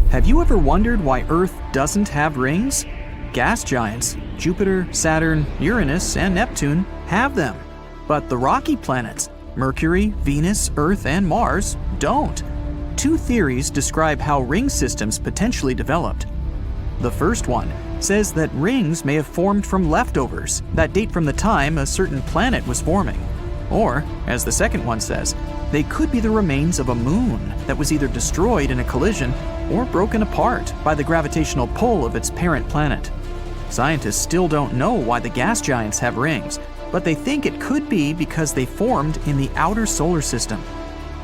Have you ever wondered why Earth doesn't have rings? Gas giants, Jupiter, Saturn, Uranus, and Neptune, have them. But the rocky planets, Mercury, Venus, Earth, and Mars, don't. Two theories describe how ring systems potentially developed. The first one says that rings may have formed from leftovers that date from the time a certain planet was forming. Or, as the second one says, they could be the remains of a moon that was either destroyed in a collision or broken apart by the gravitational pull of its parent planet. Scientists still don't know why the gas giants have rings, but they think it could be because they formed in the outer solar system.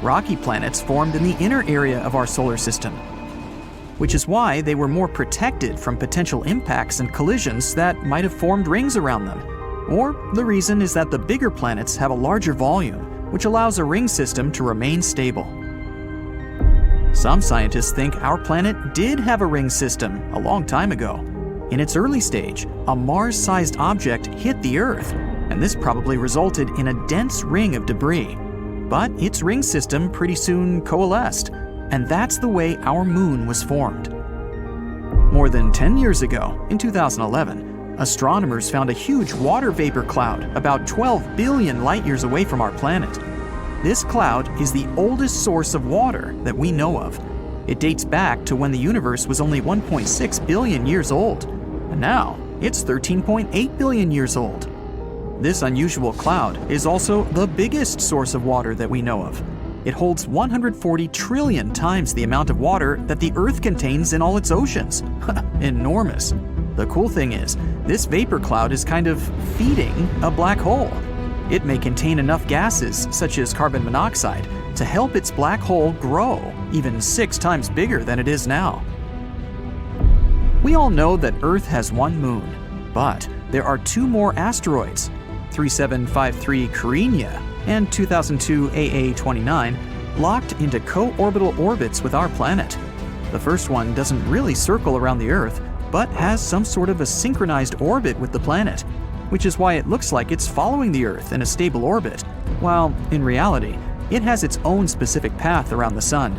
Rocky planets formed in the inner area of our solar system, which is why they were more protected from potential impacts and collisions that might have formed rings around them. Or the reason is that the bigger planets have a larger volume, which allows a ring system to remain stable. Some scientists think our planet did have a ring system a long time ago. In its early stage, a Mars-sized object hit the Earth, and this probably resulted in a dense ring of debris. But its ring system pretty soon coalesced, and that's the way our moon was formed. More than 10 years ago, in 2011, astronomers found a huge water vapor cloud about 12 billion light-years away from our planet. This cloud is the oldest source of water that we know of. It dates back to when the universe was only 1.6 billion years old, and now it's 13.8 billion years old. This unusual cloud is also the biggest source of water that we know of. It holds 140 trillion times the amount of water that the Earth contains in all its oceans. Enormous. The cool thing is, this vapor cloud is kind of feeding a black hole. It may contain enough gases, such as carbon monoxide, to help its black hole grow even 6 times bigger than it is now. We all know that Earth has one moon, but there are 2 more asteroids, 3753 Carina and 2002 AA29, locked into co-orbital orbits with our planet. The first one doesn't really circle around the Earth, but has some sort of a synchronized orbit with the planet, which is why it looks like it's following the Earth in a stable orbit, while in reality, it has its own specific path around the Sun.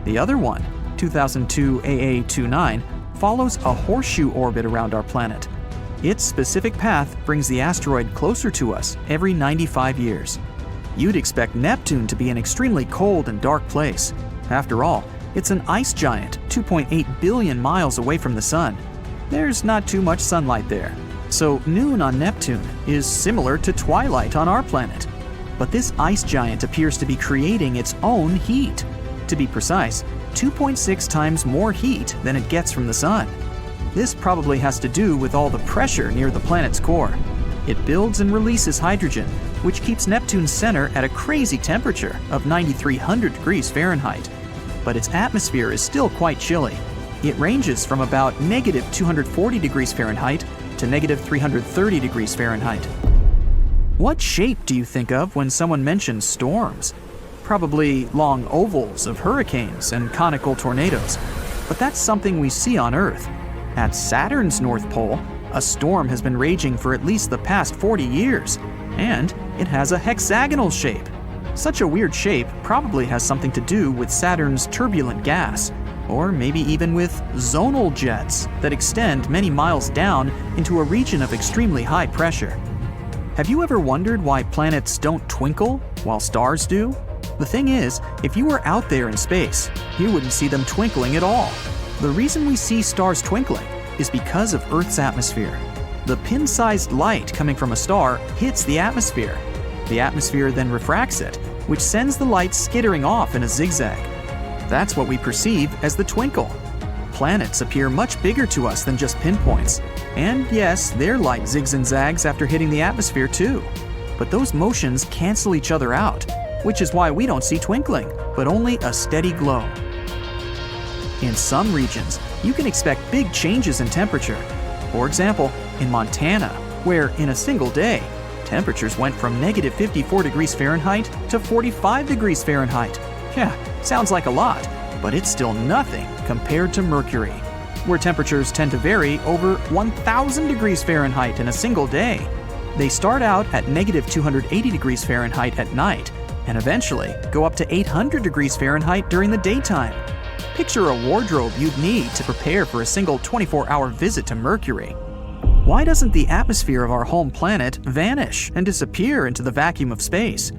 The other one, 2002 AA29, follows a horseshoe orbit around our planet. Its specific path brings the asteroid closer to us every 95 years. You'd expect Neptune to be an extremely cold and dark place. After all, it's an ice giant 2.8 billion miles away from the Sun. There's not too much sunlight there, so noon on Neptune is similar to twilight on our planet. But this ice giant appears to be creating its own heat. To be precise, 2.6 times more heat than it gets from the Sun. This probably has to do with all the pressure near the planet's core. It builds and releases hydrogen, which keeps Neptune's center at a crazy temperature of 9,300 degrees Fahrenheit. But its atmosphere is still quite chilly. It ranges from about negative 240 degrees Fahrenheit to negative 330 degrees Fahrenheit. What shape do you think of when someone mentions storms? Probably long ovals of hurricanes and conical tornadoes. But that's something we see on Earth. At Saturn's North Pole, a storm has been raging for at least the past 40 years, and it has a hexagonal shape. Such a weird shape probably has something to do with Saturn's turbulent gas, or maybe even with zonal jets that extend many miles down into a region of extremely high pressure. Have you ever wondered why planets don't twinkle while stars do? The thing is, if you were out there in space, you wouldn't see them twinkling at all. The reason we see stars twinkling is because of Earth's atmosphere. The pin-sized light coming from a star hits the atmosphere. The atmosphere then refracts it, which sends the light skittering off in a zigzag. That's what we perceive as the twinkle. Planets appear much bigger to us than just pinpoints. And yes, their light zigs and zags after hitting the atmosphere too. But those motions cancel each other out, which is why we don't see twinkling, but only a steady glow. In some regions, you can expect big changes in temperature. For example, in Montana, where in a single day, temperatures went from negative 54 degrees Fahrenheit to 45 degrees Fahrenheit. Yeah, sounds like a lot, but it's still nothing compared to Mercury, where temperatures tend to vary over 1,000 degrees Fahrenheit in a single day. They start out at negative 280 degrees Fahrenheit at night, and eventually go up to 800 degrees Fahrenheit during the daytime. Picture a wardrobe you'd need to prepare for a single 24-hour visit to Mercury. Why doesn't the atmosphere of our home planet vanish and disappear into the vacuum of space?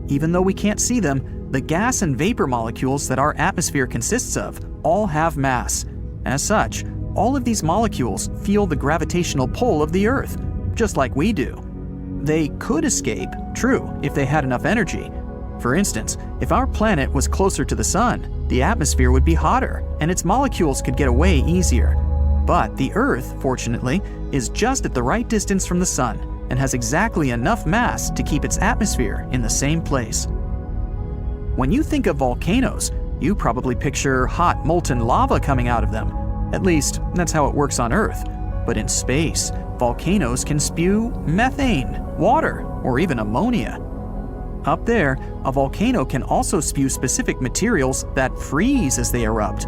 Even though we can't see them, the gas and vapor molecules that our atmosphere consists of all have mass. As such, all of these molecules feel the gravitational pull of the Earth, just like we do. They could escape, true, if they had enough energy. For instance, if our planet was closer to the Sun, the atmosphere would be hotter, and its molecules could get away easier. But the Earth, fortunately, is just at the right distance from the Sun and has exactly enough mass to keep its atmosphere in the same place. When you think of volcanoes, you probably picture hot molten lava coming out of them. At least, that's how it works on Earth. But in space, volcanoes can spew methane, water, or even ammonia. Up there, a volcano can also spew specific materials that freeze as they erupt.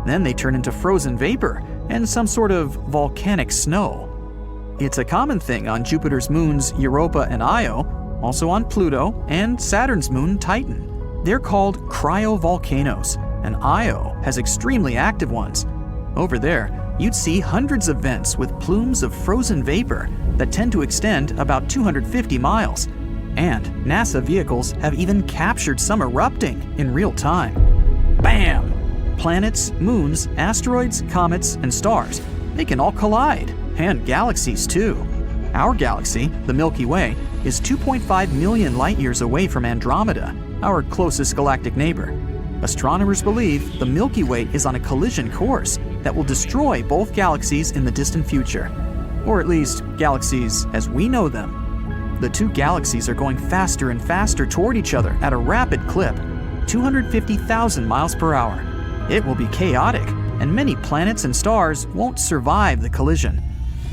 Then they turn into frozen vapor and some sort of volcanic snow. It's a common thing on Jupiter's moons Europa and Io, also on Pluto and Saturn's moon Titan. They're called cryovolcanoes, and Io has extremely active ones. Over there, you'd see hundreds of vents with plumes of frozen vapor that tend to extend about 250 miles. And NASA vehicles have even captured some erupting in real time. Bam! Planets, moons, asteroids, comets, and stars, they can all collide, and galaxies too. Our galaxy, the Milky Way, is 2.5 million light-years away from Andromeda, our closest galactic neighbor. Astronomers believe the Milky Way is on a collision course that will destroy both galaxies in the distant future, or at least galaxies as we know them. The two galaxies are going faster and faster toward each other at a rapid clip, 250,000 miles per hour. It will be chaotic, and many planets and stars won't survive the collision.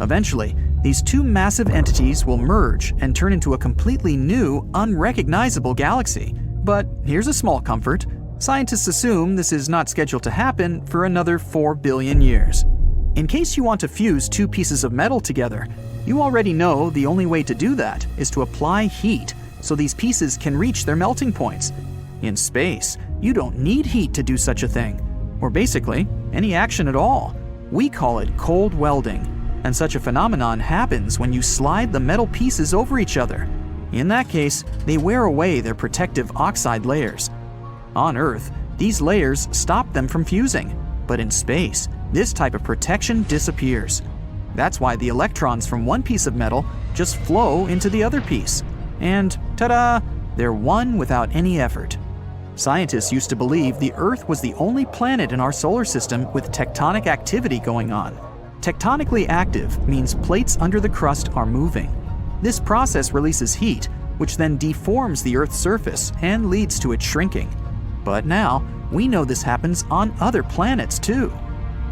Eventually, these two massive entities will merge and turn into a completely new, unrecognizable galaxy. But here's a small comfort. Scientists assume this is not scheduled to happen for another 4 billion years. In case you want to fuse two pieces of metal together, you already know the only way to do that is to apply heat so these pieces can reach their melting points. In space, you don't need heat to do such a thing, or basically, any action at all. We call it cold welding, and such a phenomenon happens when you slide the metal pieces over each other. In that case, they wear away their protective oxide layers. On Earth, these layers stop them from fusing, but in space, this type of protection disappears. That's why the electrons from one piece of metal just flow into the other piece. And ta-da! They're one without any effort. Scientists used to believe the Earth was the only planet in our solar system with tectonic activity going on. Tectonically active means plates under the crust are moving. This process releases heat, which then deforms the Earth's surface and leads to its shrinking. But now, we know this happens on other planets too.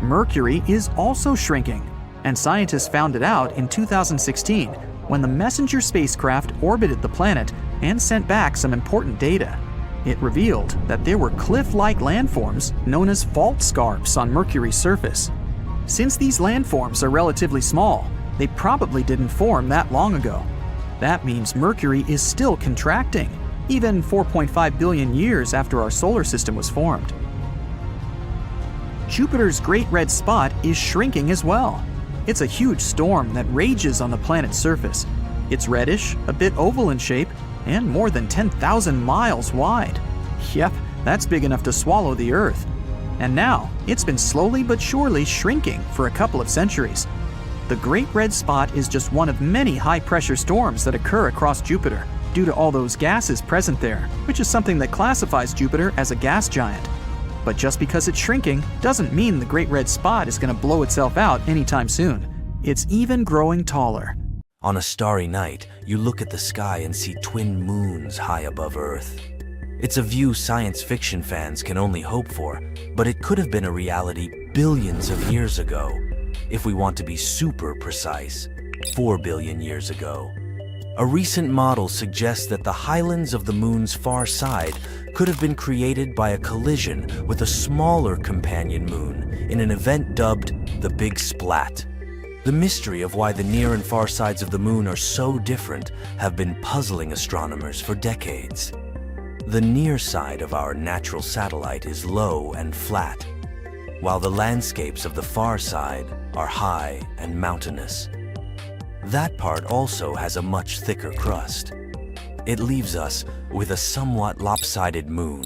Mercury is also shrinking, and scientists found it out in 2016 when the Messenger spacecraft orbited the planet and sent back some important data. It revealed that there were cliff-like landforms known as fault scarps on Mercury's surface. Since these landforms are relatively small, they probably didn't form that long ago. That means Mercury is still contracting, even 4.5 billion years after our solar system was formed. Jupiter's Great Red Spot is shrinking as well. It's a huge storm that rages on the planet's surface. It's reddish, a bit oval in shape, and more than 10,000 miles wide. Yep, that's big enough to swallow the Earth. And now, it's been slowly but surely shrinking for a couple of centuries. The Great Red Spot is just one of many high-pressure storms that occur across Jupiter due to all those gases present there, which is something that classifies Jupiter as a gas giant. But just because it's shrinking doesn't mean the Great Red Spot is going to blow itself out anytime soon. It's even growing taller. On a starry night, you look at the sky and see twin moons high above Earth. It's a view science fiction fans can only hope for, but it could have been a reality billions of years ago. If we want to be super precise, 4 billion years ago. A recent model suggests that the highlands of the moon's far side could have been created by a collision with a smaller companion moon in an event dubbed the Big Splat. The mystery of why the near and far sides of the moon are so different have been puzzling astronomers for decades. The near side of our natural satellite is low and flat, while the landscapes of the far side are high and mountainous. That part also has a much thicker crust. It leaves us with a somewhat lopsided moon.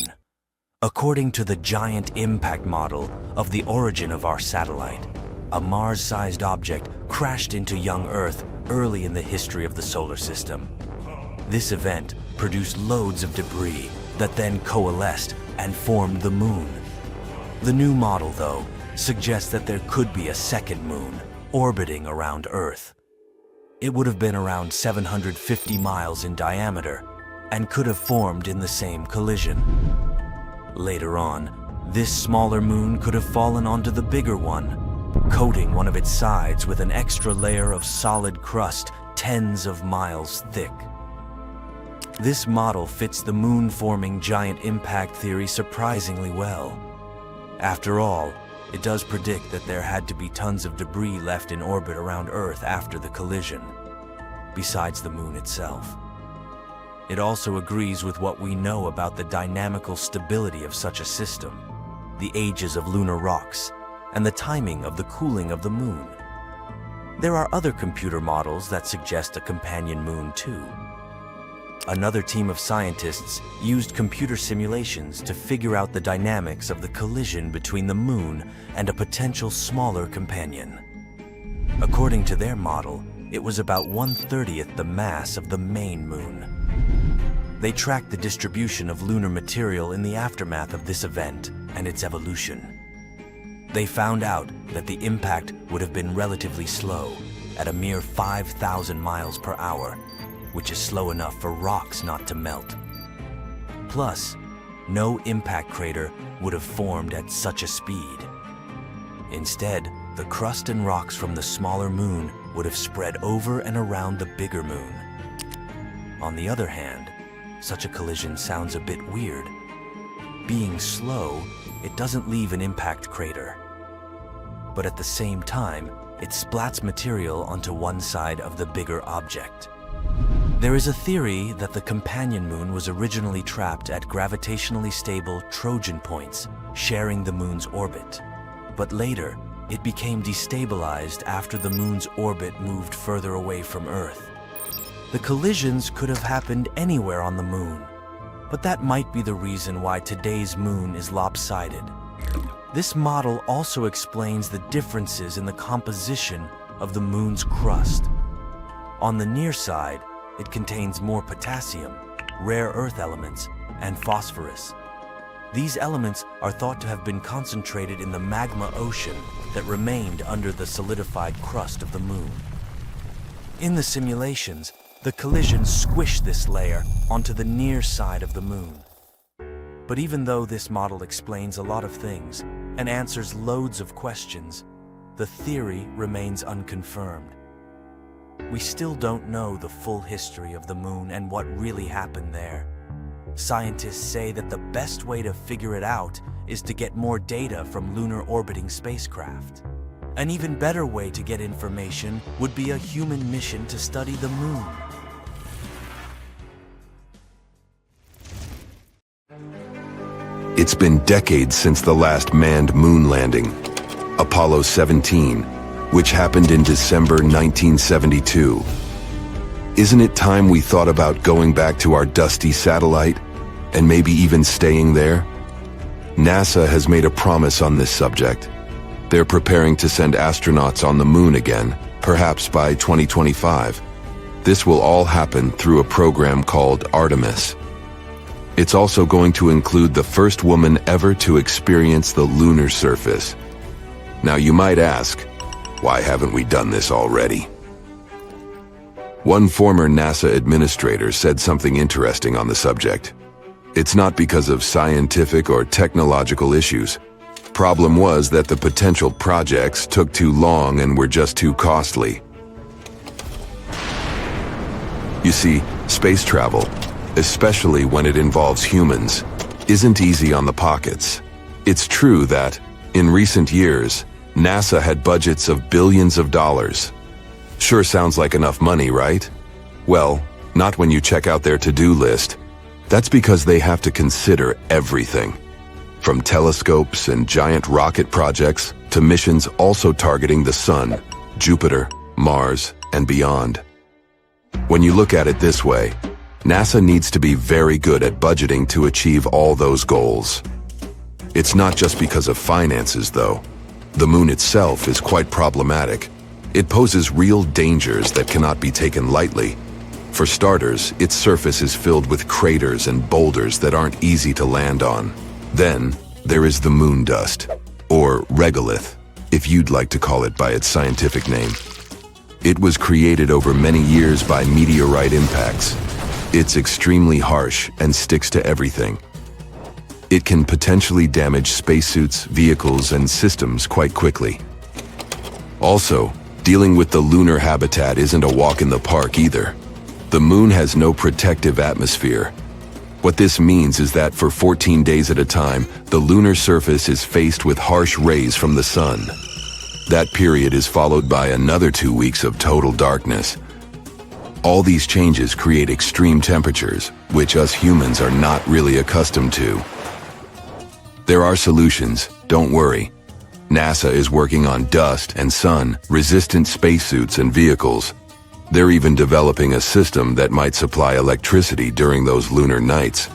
According to the giant impact model of the origin of our satellite, a Mars-sized object crashed into young Earth early in the history of the solar system. This event produced loads of debris that then coalesced and formed the moon. The new model, though, suggests that there could be a second moon orbiting around Earth. It would have been around 750 miles in diameter and could have formed in the same collision. Later on, this smaller moon could have fallen onto the bigger one, coating one of its sides with an extra layer of solid crust tens of miles thick. This model fits the moon-forming giant impact theory surprisingly well. After all, it does predict that there had to be tons of debris left in orbit around Earth after the collision, besides the moon itself. It also agrees with what we know about the dynamical stability of such a system, the ages of lunar rocks, and the timing of the cooling of the moon. There are other computer models that suggest a companion moon too. Another team of scientists used computer simulations to figure out the dynamics of the collision between the moon and a potential smaller companion. According to their model, it was about 1/30th the mass of the main moon. They tracked the distribution of lunar material in the aftermath of this event and its evolution. They found out that the impact would have been relatively slow, at a mere 5,000 miles per hour, which is slow enough for rocks not to melt. Plus, no impact crater would have formed at such a speed. Instead, the crust and rocks from the smaller moon would have spread over and around the bigger moon. On the other hand, such a collision sounds a bit weird. Being slow, it doesn't leave an impact crater. But at the same time, it splats material onto one side of the bigger object. There is a theory that the companion moon was originally trapped at gravitationally stable Trojan points, sharing the moon's orbit. But later, it became destabilized after the moon's orbit moved further away from Earth. The collisions could have happened anywhere on the moon, but that might be the reason why today's moon is lopsided. This model also explains the differences in the composition of the moon's crust. On the near side, it contains more potassium, rare earth elements, and phosphorus. These elements are thought to have been concentrated in the magma ocean that remained under the solidified crust of the moon. In the simulations, the collision squished this layer onto the near side of the moon. But even though this model explains a lot of things and answers loads of questions, the theory remains unconfirmed. We still don't know the full history of the moon and what really happened there. Scientists say that the best way to figure it out is to get more data from lunar orbiting spacecraft. An even better way to get information would be a human mission to study the moon. It's been decades since the last manned moon landing, Apollo 17, which happened in December 1972. Isn't it time we thought about going back to our dusty satellite, and maybe even staying there? NASA has made a promise on this subject. They're preparing to send astronauts on the moon again, perhaps by 2025. This will all happen through a program called Artemis. It's also going to include the first woman ever to experience the lunar surface. Now you might ask, why haven't we done this already? One former NASA administrator said something interesting on the subject. It's not because of scientific or technological issues. Problem was that the potential projects took too long and were just too costly. You see, space travel, especially when it involves humans, isn't easy on the pockets. It's true that, in recent years, NASA had budgets of billions of dollars. Sure sounds like enough money, right? Well, not when you check out their to-do list. That's because they have to consider everything. from telescopes and giant rocket projects to missions also targeting the Sun, Jupiter, Mars, and beyond. When you look at it this way, NASA needs to be very good at budgeting to achieve all those goals. It's not just because of finances, though. The moon itself is quite problematic. It poses real dangers that cannot be taken lightly. For starters, its surface is filled with craters and boulders that aren't easy to land on. Then, there is the moon dust, or regolith, if you'd like to call it by its scientific name. It was created over many years by meteorite impacts. It's extremely harsh and sticks to everything. It can potentially damage spacesuits, vehicles, and systems quite quickly. Also, dealing with the lunar habitat isn't a walk in the park either. The moon has no protective atmosphere. What this means is that for 14 days at a time, the lunar surface is faced with harsh rays from the sun. That period is followed by another 2 weeks of total darkness. All these changes create extreme temperatures, which us humans are not really accustomed to. There are solutions, don't worry. NASA is working on dust and sun-resistant spacesuits and vehicles. They're even developing a system that might supply electricity during those lunar nights.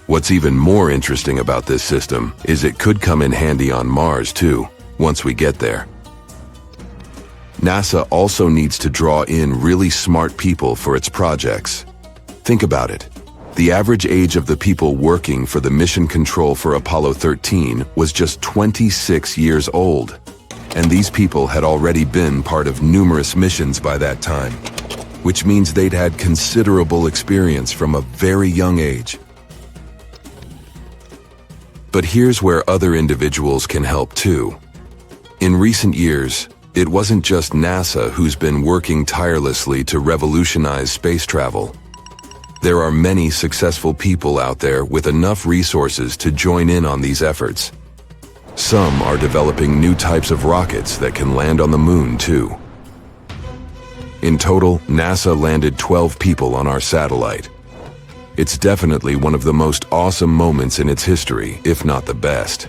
What's even more interesting about this system is it could come in handy on Mars too, once we get there. NASA also needs to draw in really smart people for its projects. Think about it. The average age of the people working for the mission control for Apollo 13 was just 26 years old. And these people had already been part of numerous missions by that time, which means they'd had considerable experience from a very young age. But here's where other individuals can help too. In recent years, it wasn't just NASA who's been working tirelessly to revolutionize space travel. There are many successful people out there with enough resources to join in on these efforts. Some are developing new types of rockets that can land on the moon too. In total, NASA landed 12 people on our satellite. It's definitely one of the most awesome moments in its history, if not the best.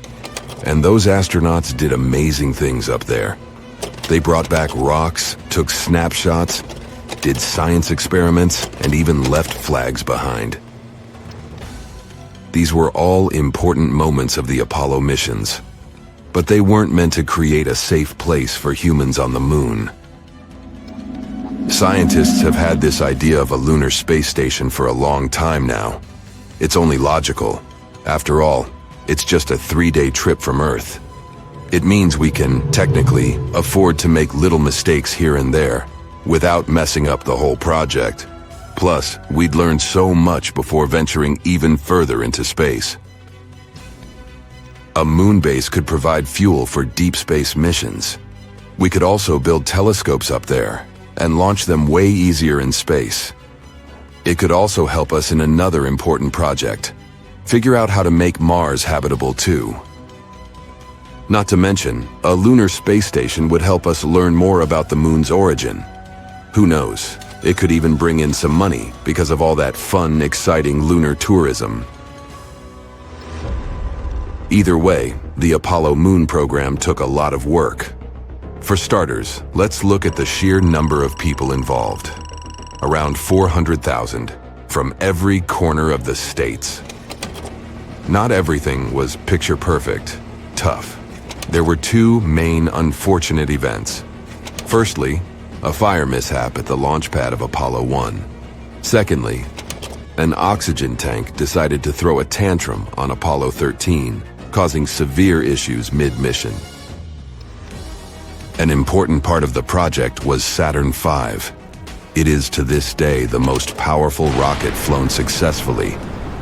And those astronauts did amazing things up there. They brought back rocks, took snapshots, did science experiments, and even left flags behind. These were all important moments of the Apollo missions. But they weren't meant to create a safe place for humans on the moon. Scientists have had this idea of a lunar space station for a long time now. It's only logical. After all, it's just a 3-day trip from Earth. It means we can, technically, afford to make little mistakes here and there, without messing up the whole project. Plus, we'd learn so much before venturing even further into space. A moon base could provide fuel for deep space missions. We could also build telescopes up there and launch them way easier in space. It could also help us in another important project. Figure out how to make Mars habitable too. Not to mention, a lunar space station would help us learn more about the moon's origin. Who knows, it could even bring in some money because of all that fun, exciting lunar tourism. Either way, the Apollo moon program took a lot of work. For starters, let's look at the sheer number of people involved. Around 400,000, from every corner of the states. Not everything was picture perfect, tough. There were two main unfortunate events. Firstly, a fire mishap at the launch pad of Apollo 1. Secondly, an oxygen tank decided to throw a tantrum on Apollo 13, causing severe issues mid-mission. An important part of the project was Saturn V. It is to this day the most powerful rocket flown successfully,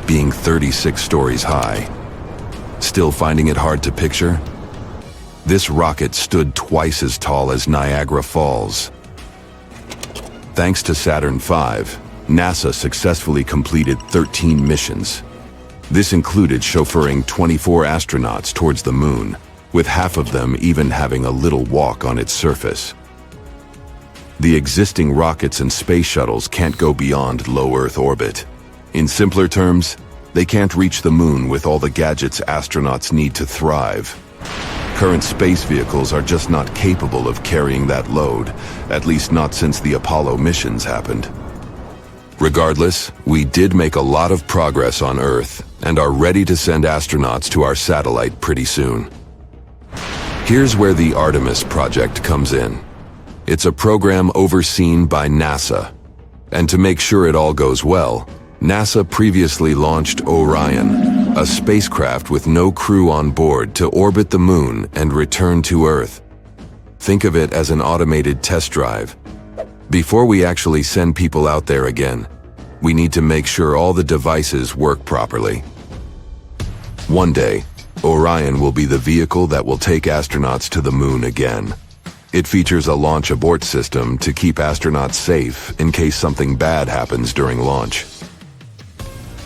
being 36 stories high. Still finding it hard to picture? This rocket stood twice as tall as Niagara Falls. Thanks to Saturn V, NASA successfully completed 13 missions. This included chauffeuring 24 astronauts towards the moon, with half of them even having a little walk on its surface. The existing rockets and space shuttles can't go beyond low Earth orbit. In simpler terms, They can't reach the moon with all the gadgets astronauts need to thrive. Current space vehicles are just not capable of carrying that load, at least not since the Apollo missions happened. Regardless, we did make a lot of progress on Earth and are ready to send astronauts to our satellite pretty soon. Here's where the Artemis project comes in. It's a program overseen by NASA. And to make sure it all goes well, NASA previously launched Orion, a spacecraft with no crew on board to orbit the moon and return to Earth. Think of it as an automated test drive. Before we actually send people out there again, we need to make sure all the devices work properly. One day, Orion will be the vehicle that will take astronauts to the moon again. It features a launch abort system to keep astronauts safe in case something bad happens during launch.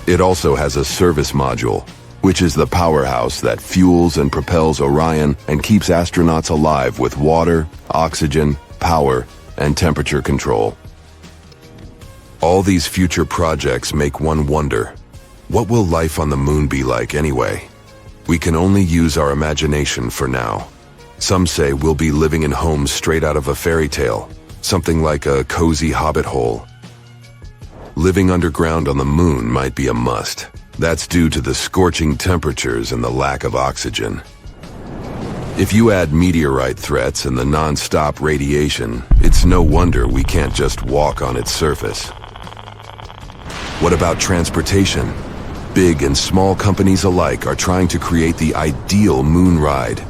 It also has a service module, which is the powerhouse that fuels and propels Orion and keeps astronauts alive with water, oxygen, power, and temperature control. All these future projects make one wonder, what will life on the moon be like anyway? We can only use our imagination for now. Some say we'll be living in homes straight out of a fairy tale, something like a cozy hobbit hole. Living underground on the moon might be a must. That's due to the scorching temperatures and the lack of oxygen. If you add meteorite threats and the non-stop radiation, it's no wonder we can't just walk on its surface. What about transportation? Big and small companies alike are trying to create the ideal moon ride.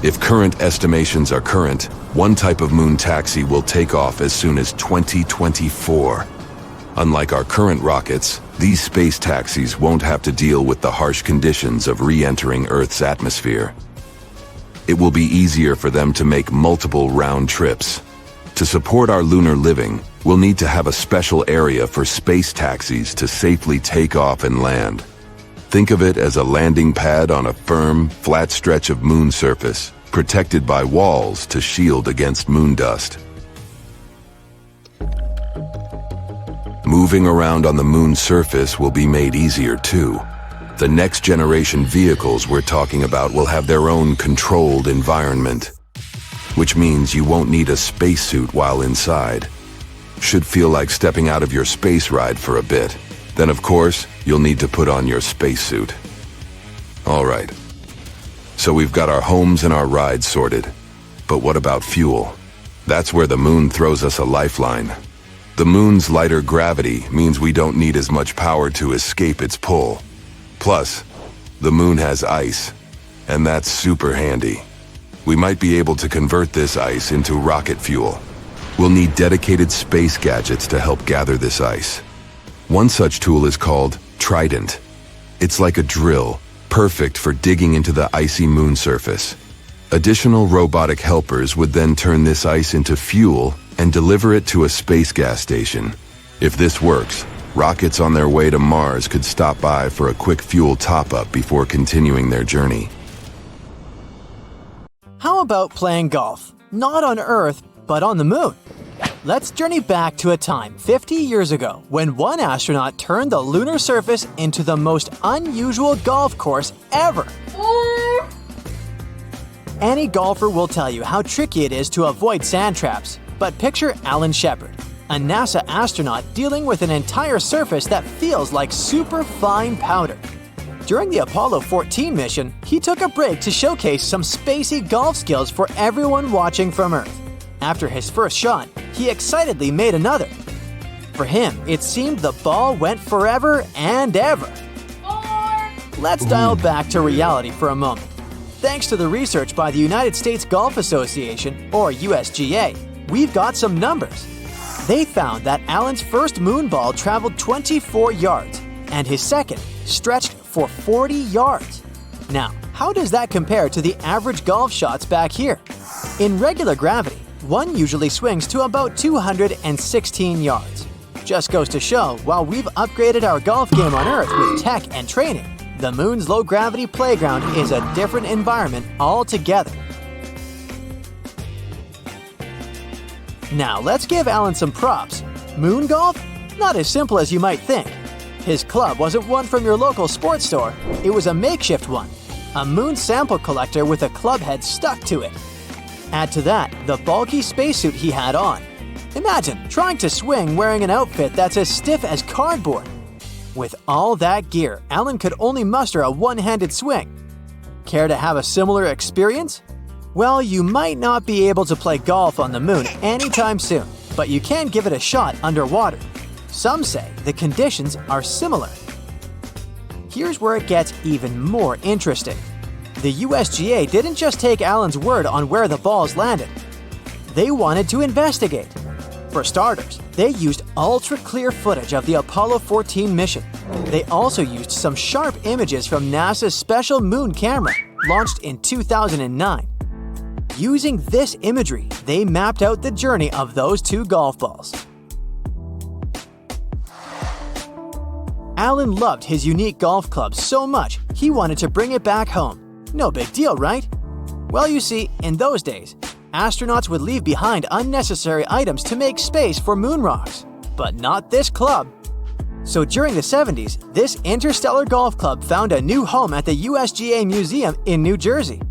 If current estimations are current, one type of moon taxi will take off as soon as 2024. Unlike our current rockets, these space taxis won't have to deal with the harsh conditions of re-entering Earth's atmosphere. It will be easier for them to make multiple round trips. To support our lunar living, we'll need to have a special area for space taxis to safely take off and land. Think of it as a landing pad on a firm, flat stretch of moon surface, protected by walls to shield against moon dust. Moving around on the moon's surface will be made easier too. The next generation vehicles we're talking about will have their own controlled environment, which means you won't need a spacesuit while inside. Should feel like stepping out of your space ride for a bit. Then of course, you'll need to put on your spacesuit. All right. So we've got our homes and our rides sorted. But what about fuel? That's where the moon throws us a lifeline. The moon's lighter gravity means we don't need as much power to escape its pull. Plus, the moon has ice, and that's super handy. We might be able to convert this ice into rocket fuel. We'll need dedicated space gadgets to help gather this ice. One such tool is called Trident. It's like a drill, perfect for digging into the icy moon surface. Additional robotic helpers would then turn this ice into fuel and deliver it to a space gas station. If this works, rockets on their way to Mars could stop by for a quick fuel top-up before continuing their journey. How about playing golf? Not on Earth, but on the moon. Let's journey back to a time 50 years ago when one astronaut turned the lunar surface into the most unusual golf course ever. Any golfer will tell you how tricky it is to avoid sand traps. But picture Alan Shepard, a NASA astronaut dealing with an entire surface that feels like super fine powder. During the Apollo 14 mission, he took a break to showcase some spacey golf skills for everyone watching from Earth. After his first shot, he excitedly made another. For him, it seemed the ball went forever and ever. Let's dial back to reality for a moment. Thanks to the research by the United States Golf Association, or USGA, we've got some numbers. They found that Alan's first moon ball traveled 24 yards, and his second stretched for 40 yards. Now, how does that compare to the average golf shots back here? In regular gravity, one usually swings to about 216 yards. Just goes to show, while we've upgraded our golf game on Earth with tech and training, the moon's low-gravity playground is a different environment altogether. Now let's give Alan some props. Moon golf? Not as simple as you might think. His club wasn't one from your local sports store, it was a makeshift one. A moon sample collector with a club head stuck to it. Add to that the bulky spacesuit he had on. Imagine trying to swing wearing an outfit that's as stiff as cardboard. With all that gear, Alan could only muster a one-handed swing. Care to have a similar experience? Well, you might not be able to play golf on the moon anytime soon, but you can give it a shot underwater. Some say the conditions are similar. Here's where it gets even more interesting. The USGA didn't just take Alan's word on where the balls landed. They wanted to investigate. For starters, they used ultra-clear footage of the Apollo 14 mission. They also used some sharp images from NASA's special moon camera, launched in 2009. Using this imagery, they mapped out the journey of those two golf balls. Alan loved his unique golf club so much, he wanted to bring it back home. No big deal, right? Well, you see, in those days, astronauts would leave behind unnecessary items to make space for moon rocks. But not this club. So during the 70s, this interstellar golf club found a new home at the USGA Museum in New Jersey.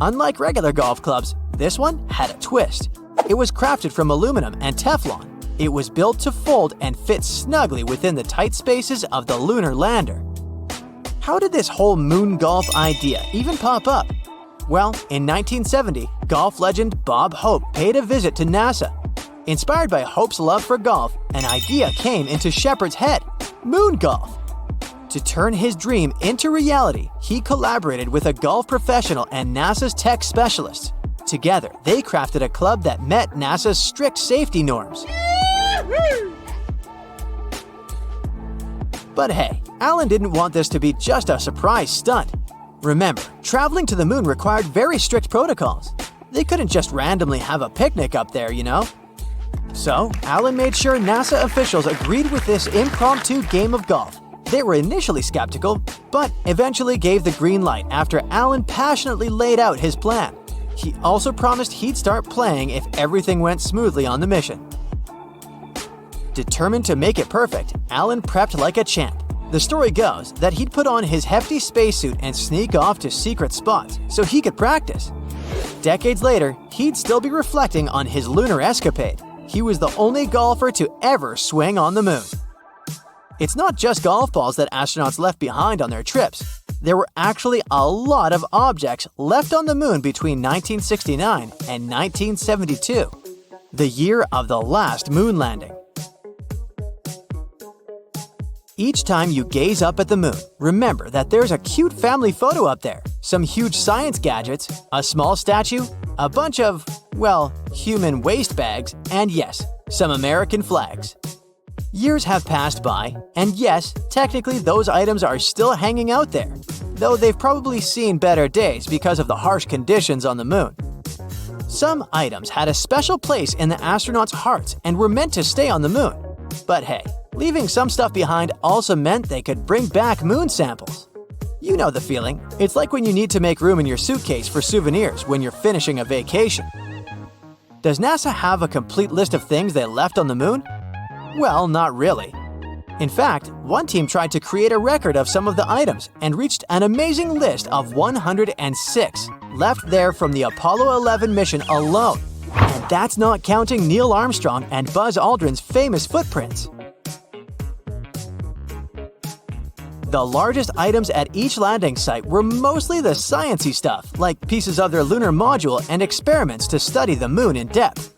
Unlike regular golf clubs, this one had a twist. It was crafted from aluminum and Teflon. It was built to fold and fit snugly within the tight spaces of the lunar lander. How did this whole moon golf idea even pop up? Well, in 1970, golf legend Bob Hope paid a visit to NASA. Inspired by Hope's love for golf, an idea came into Shepard's head: moon golf. To turn his dream into reality, he collaborated with a golf professional and NASA's tech specialists. Together, they crafted a club that met NASA's strict safety norms. But hey, Alan didn't want this to be just a surprise stunt. Remember, traveling to the moon required very strict protocols. They couldn't just randomly have a picnic up there, you know? So, Alan made sure NASA officials agreed with this impromptu game of golf. They were initially skeptical, but eventually gave the green light after Alan passionately laid out his plan. He also promised he'd start playing if everything went smoothly on the mission. Determined to make it perfect, Alan prepped like a champ. The story goes that he'd put on his hefty spacesuit and sneak off to secret spots so he could practice. Decades later, he'd still be reflecting on his lunar escapade. He was the only golfer to ever swing on the moon. It's not just golf balls that astronauts left behind on their trips. There were actually a lot of objects left on the moon between 1969 and 1972, the year of the last moon landing. Each time you gaze up at the moon, remember that there's a cute family photo up there, some huge science gadgets, a small statue, a bunch of, well, human waste bags, and yes, some American flags. Years have passed by, and yes, technically those items are still hanging out there, though they've probably seen better days because of the harsh conditions on the moon. Some items had a special place in the astronauts' hearts and were meant to stay on the moon. But hey, leaving some stuff behind also meant they could bring back moon samples. You know the feeling. It's like when you need to make room in your suitcase for souvenirs when you're finishing a vacation. Does NASA have a complete list of things they left on the moon? Well, not really. In fact, one team tried to create a record of some of the items and reached an amazing list of 106 left there from the Apollo 11 mission alone. And that's not counting Neil Armstrong and Buzz Aldrin's famous footprints. The largest items at each landing site were mostly the science-y stuff, like pieces of their lunar module and experiments to study the moon in depth.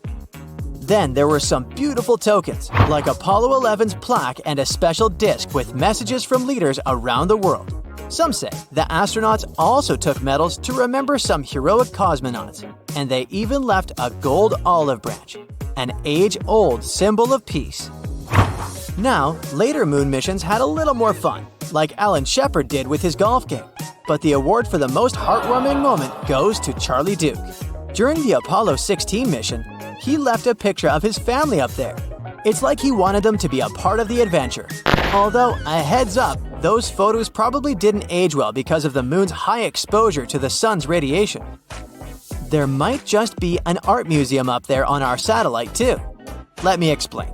Then there were some beautiful tokens, like Apollo 11's plaque and a special disc with messages from leaders around the world. Some say the astronauts also took medals to remember some heroic cosmonauts, and they even left a gold olive branch, an age-old symbol of peace. Now, later moon missions had a little more fun, like Alan Shepard did with his golf game. But the award for the most heartwarming moment goes to Charlie Duke. During the Apollo 16 mission, he left a picture of his family up there. It's like he wanted them to be a part of the adventure. Although, a heads up, those photos probably didn't age well because of the moon's high exposure to the sun's radiation. There might just be an art museum up there on our satellite too. Let me explain.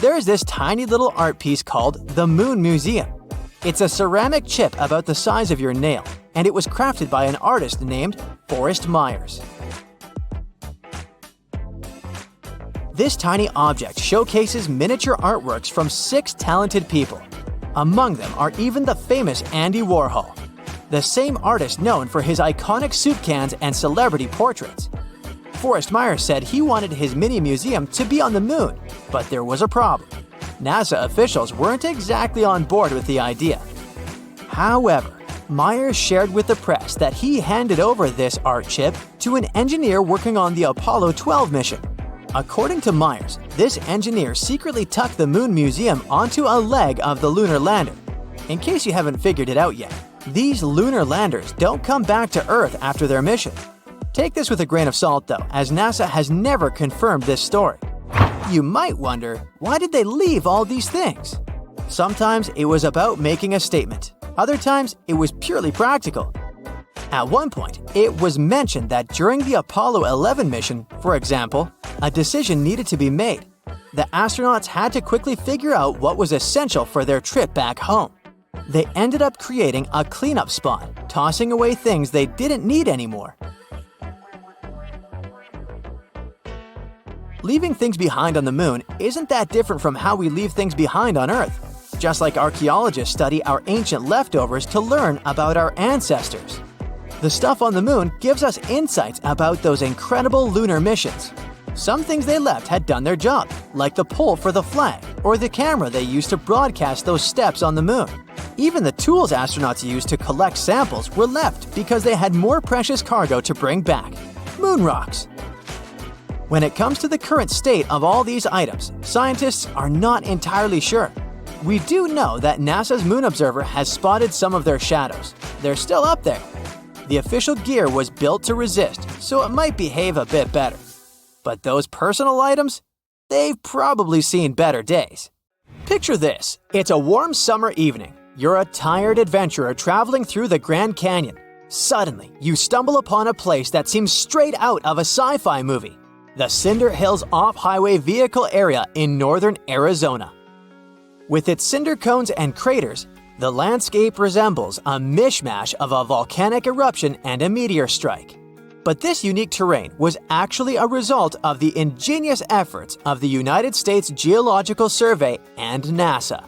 there's this tiny little art piece called the Moon Museum. It's a ceramic chip about the size of your nail, and it was crafted by an artist named Forrest Myers. This tiny object showcases miniature artworks from 6 talented people. Among them are even the famous Andy Warhol, the same artist known for his iconic soup cans and celebrity portraits. Forrest Myers said he wanted his mini museum to be on the moon, but there was a problem. NASA officials weren't exactly on board with the idea. However, Myers shared with the press that he handed over this art chip to an engineer working on the Apollo 12 mission. According to Myers, this engineer secretly tucked the Moon Museum onto a leg of the lunar lander. In case you haven't figured it out yet, these lunar landers don't come back to Earth after their mission. Take this with a grain of salt though, as NASA has never confirmed this story. You might wonder, why did they leave all these things? Sometimes it was about making a statement. Other times, it was purely practical. At one point, it was mentioned that during the Apollo 11 mission, for example, a decision needed to be made. The astronauts had to quickly figure out what was essential for their trip back home. They ended up creating a cleanup spot, tossing away things they didn't need anymore. Leaving things behind on the moon isn't that different from how we leave things behind on Earth, just like archaeologists study our ancient leftovers to learn about our ancestors. The stuff on the moon gives us insights about those incredible lunar missions. Some things they left had done their job, like the pole for the flag or the camera they used to broadcast those steps on the moon. Even the tools astronauts used to collect samples were left because they had more precious cargo to bring back: moon rocks. When it comes to the current state of all these items, scientists are not entirely sure. We do know that NASA's Moon Observer has spotted some of their shadows. They're still up there. The official gear was built to resist, so it might behave a bit better. But those personal items? They've probably seen better days. Picture this. It's a warm summer evening. You're a tired adventurer traveling through the Grand Canyon. Suddenly, you stumble upon a place that seems straight out of a sci-fi movie: the Cinder Hills Off-Highway Vehicle Area in northern Arizona. With its cinder cones and craters, the landscape resembles a mishmash of a volcanic eruption and a meteor strike. But this unique terrain was actually a result of the ingenious efforts of the United States Geological Survey and NASA.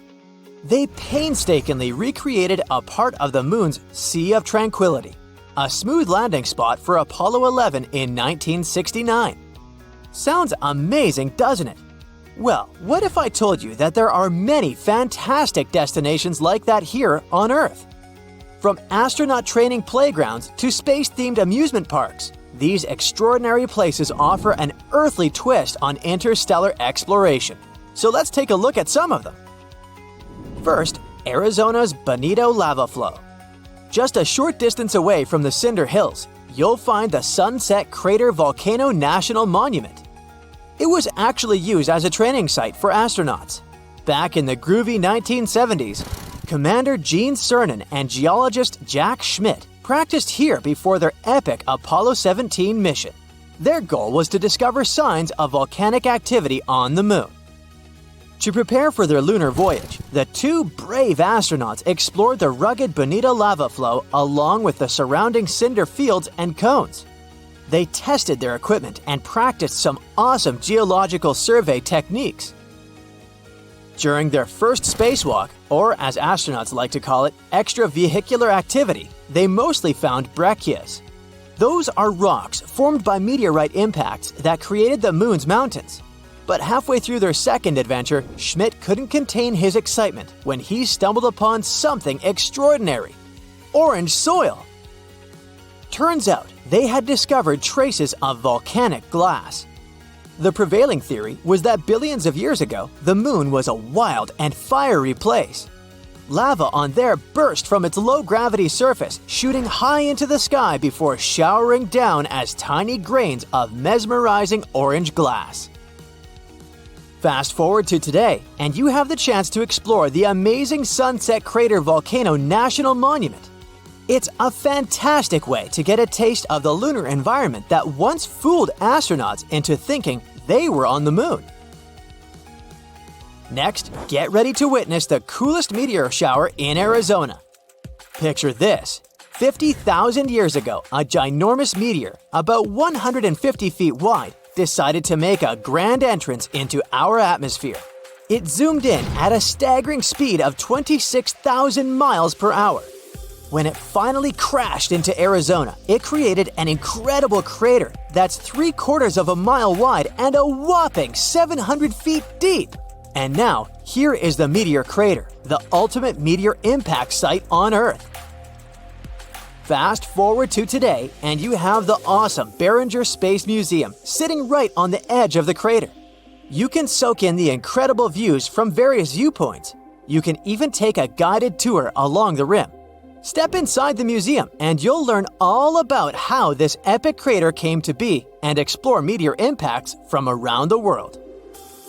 They painstakingly recreated a part of the moon's Sea of Tranquility, a smooth landing spot for Apollo 11 in 1969. Sounds amazing, doesn't it? Well, what if I told you that there are many fantastic destinations like that here on Earth? From astronaut training playgrounds to space-themed amusement parks, these extraordinary places offer an earthly twist on interstellar exploration. So let's take a look at some of them. First, Arizona's Bonito Lava Flow. Just a short distance away from the Cinder Hills, you'll find the Sunset Crater Volcano National Monument. It was actually used as a training site for astronauts. Back in the groovy 1970s, Commander Gene Cernan and geologist Jack Schmitt practiced here before their epic Apollo 17 mission. Their goal was to discover signs of volcanic activity on the moon. To prepare for their lunar voyage, the two brave astronauts explored the rugged Bonito Lava Flow along with the surrounding cinder fields and cones. They tested their equipment and practiced some awesome geological survey techniques. During their first spacewalk, or as astronauts like to call it, extravehicular activity, they mostly found breccias. Those are rocks formed by meteorite impacts that created the moon's mountains. But halfway through their second adventure, Schmitt couldn't contain his excitement when he stumbled upon something extraordinary: orange soil. Turns out, they had discovered traces of volcanic glass. The prevailing theory was that billions of years ago, the moon was a wild and fiery place. Lava on there burst from its low-gravity surface, shooting high into the sky before showering down as tiny grains of mesmerizing orange glass. Fast forward to today, and you have the chance to explore the amazing Sunset Crater Volcano National Monument. It's a fantastic way to get a taste of the lunar environment that once fooled astronauts into thinking they were on the moon. Next, get ready to witness the coolest meteor shower in Arizona. Picture this. 50,000 years ago, a ginormous meteor, about 150 feet wide, decided to make a grand entrance into our atmosphere. It zoomed in at a staggering speed of 26,000 miles per hour. When it finally crashed into Arizona, it created an incredible crater that's 3/4 of a mile wide and a whopping 700 feet deep. And now, here is the meteor crater, the ultimate meteor impact site on Earth. Fast forward to today, and you have the awesome Barringer Space Museum sitting right on the edge of the crater. You can soak in the incredible views from various viewpoints. You can even take a guided tour along the rim. Step inside the museum and you'll learn all about how this epic crater came to be and explore meteor impacts from around the world.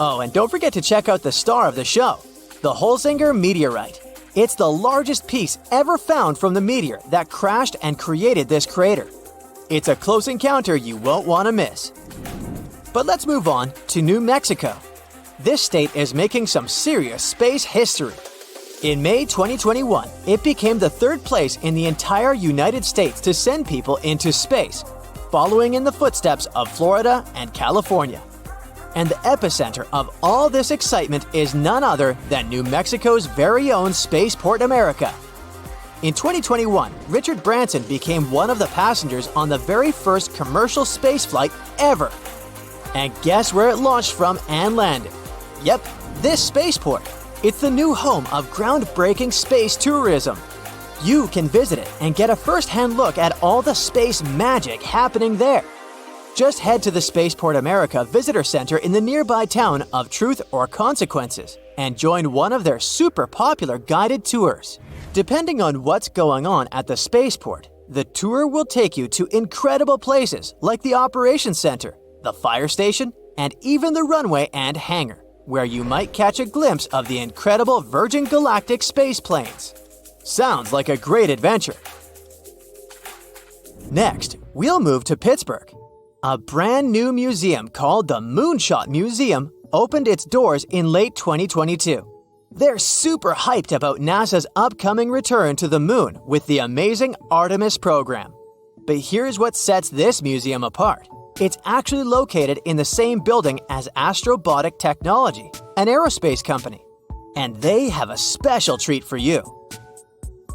Oh, and don't forget to check out the star of the show, the Holzinger meteorite. It's the largest piece ever found from the meteor that crashed and created this crater. It's a close encounter you won't want to miss. But let's move on to New Mexico. This state is making some serious space history. In May 2021, it became the third place in the entire United States to send people into space, following in the footsteps of Florida and California. And the epicenter of all this excitement is none other than New Mexico's very own Spaceport America. In 2021, Richard Branson became one of the passengers on the very first commercial spaceflight ever. And guess where it launched from and landed? Yep, this spaceport. It's the new home of groundbreaking space tourism. You can visit it and get a first-hand look at all the space magic happening there. Just head to the Spaceport America Visitor Center in the nearby town of Truth or Consequences and join one of their super popular guided tours. Depending on what's going on at the spaceport, the tour will take you to incredible places like the Operations Center, the fire station, and even the runway and hangar, where you might catch a glimpse of the incredible Virgin Galactic space planes. Sounds like a great adventure. Next, we'll move to Pittsburgh. A brand new museum called the Moonshot Museum opened its doors in late 2022. They're super hyped about NASA's upcoming return to the moon with the amazing Artemis program. But here's what sets this museum apart. It's actually located in the same building as Astrobotic Technology, an aerospace company. And they have a special treat for you.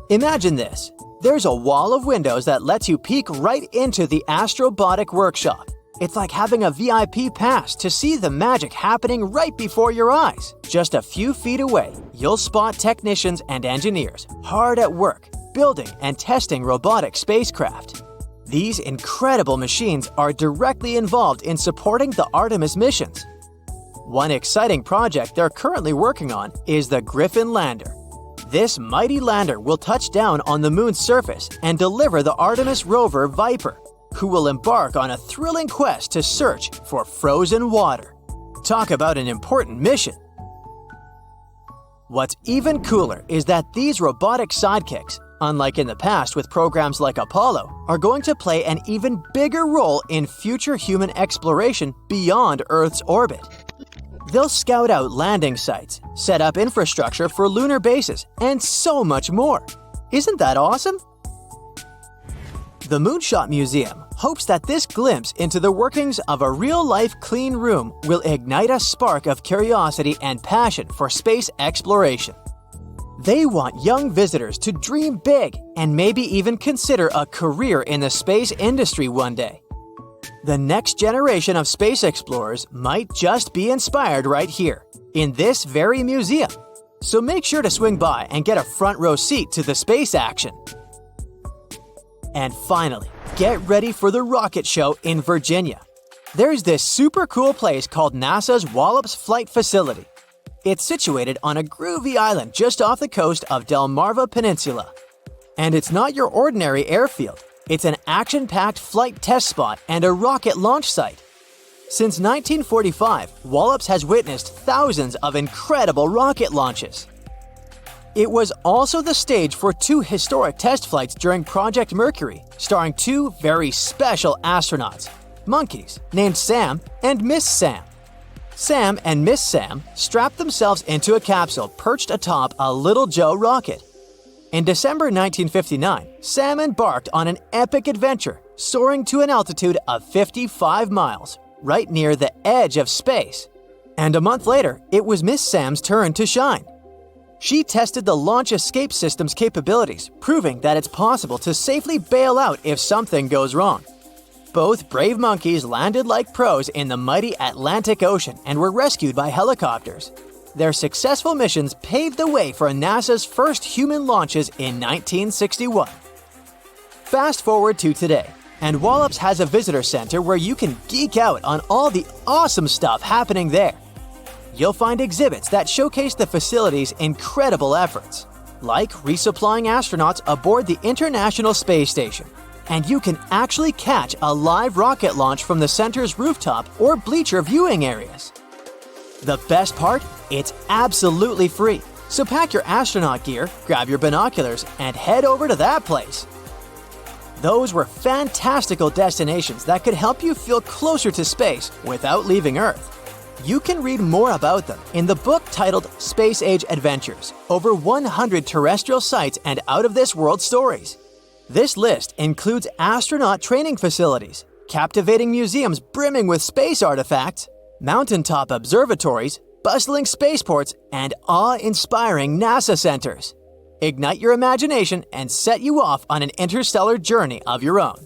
Imagine this. There's a wall of windows that lets you peek right into the Astrobotic workshop. It's like having a VIP pass to see the magic happening right before your eyes. Just a few feet away, you'll spot technicians and engineers hard at work, building and testing robotic spacecraft. These incredible machines are directly involved in supporting the Artemis missions. One exciting project they're currently working on is the Griffin lander. This mighty lander will touch down on the moon's surface and deliver the Artemis rover Viper, who will embark on a thrilling quest to search for frozen water. Talk about an important mission. What's even cooler is that these robotic sidekicks, unlike in the past with programs like Apollo, are going to play an even bigger role in future human exploration beyond Earth's orbit. They'll scout out landing sites, set up infrastructure for lunar bases, and so much more. Isn't that awesome? The Moonshot Museum hopes that this glimpse into the workings of a real-life clean room will ignite a spark of curiosity and passion for space exploration. They want young visitors to dream big and maybe even consider a career in the space industry one day. The next generation of space explorers might just be inspired right here, in this very museum. So make sure to swing by and get a front row seat to the space action. And finally, get ready for the rocket show in Virginia. There's this super cool place called NASA's Wallops Flight Facility. It's situated on a groovy island just off the coast of Delmarva Peninsula. And it's not your ordinary airfield. It's an action-packed flight test spot and a rocket launch site. Since 1945, Wallops has witnessed thousands of incredible rocket launches. It was also the stage for 2 historic test flights during Project Mercury, starring 2 very special astronauts, monkeys named Sam and Miss Sam. Sam and Miss Sam strapped themselves into a capsule perched atop a Little Joe rocket. In December 1959, Sam embarked on an epic adventure, soaring to an altitude of 55 miles, right near the edge of space. And a month later, it was Miss Sam's turn to shine. She tested the launch escape system's capabilities, proving that it's possible to safely bail out if something goes wrong. Both brave monkeys landed like pros in the mighty Atlantic Ocean and were rescued by helicopters. Their successful missions paved the way for NASA's first human launches in 1961. Fast forward to today, and Wallops has a visitor center where you can geek out on all the awesome stuff happening there. You'll find exhibits that showcase the facility's incredible efforts, like resupplying astronauts aboard the International Space Station. And you can actually catch a live rocket launch from the center's rooftop or bleacher viewing areas. The best part? It's absolutely free. So pack your astronaut gear, grab your binoculars, and head over to that place. Those were fantastical destinations that could help you feel closer to space without leaving Earth. You can read more about them in the book titled Space Age Adventures, over 100 terrestrial sites and out-of-this-world stories. This list includes astronaut training facilities, captivating museums brimming with space artifacts, mountaintop observatories, bustling spaceports, and awe-inspiring NASA centers. Ignite your imagination and set you off on an interstellar journey of your own.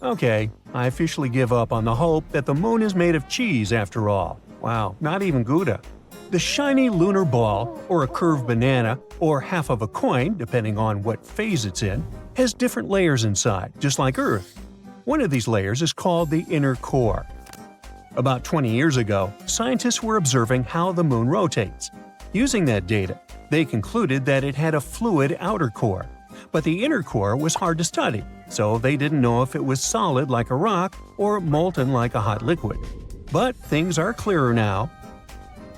Okay, I officially give up on the hope that the moon is made of cheese after all. Wow, not even Gouda. The shiny lunar ball, or a curved banana, or half of a coin, depending on what phase it's in, has different layers inside, just like Earth. One of these layers is called the inner core. About 20 years ago, scientists were observing how the moon rotates. Using that data, they concluded that it had a fluid outer core. But the inner core was hard to study, so they didn't know if it was solid like a rock or molten like a hot liquid. But things are clearer now.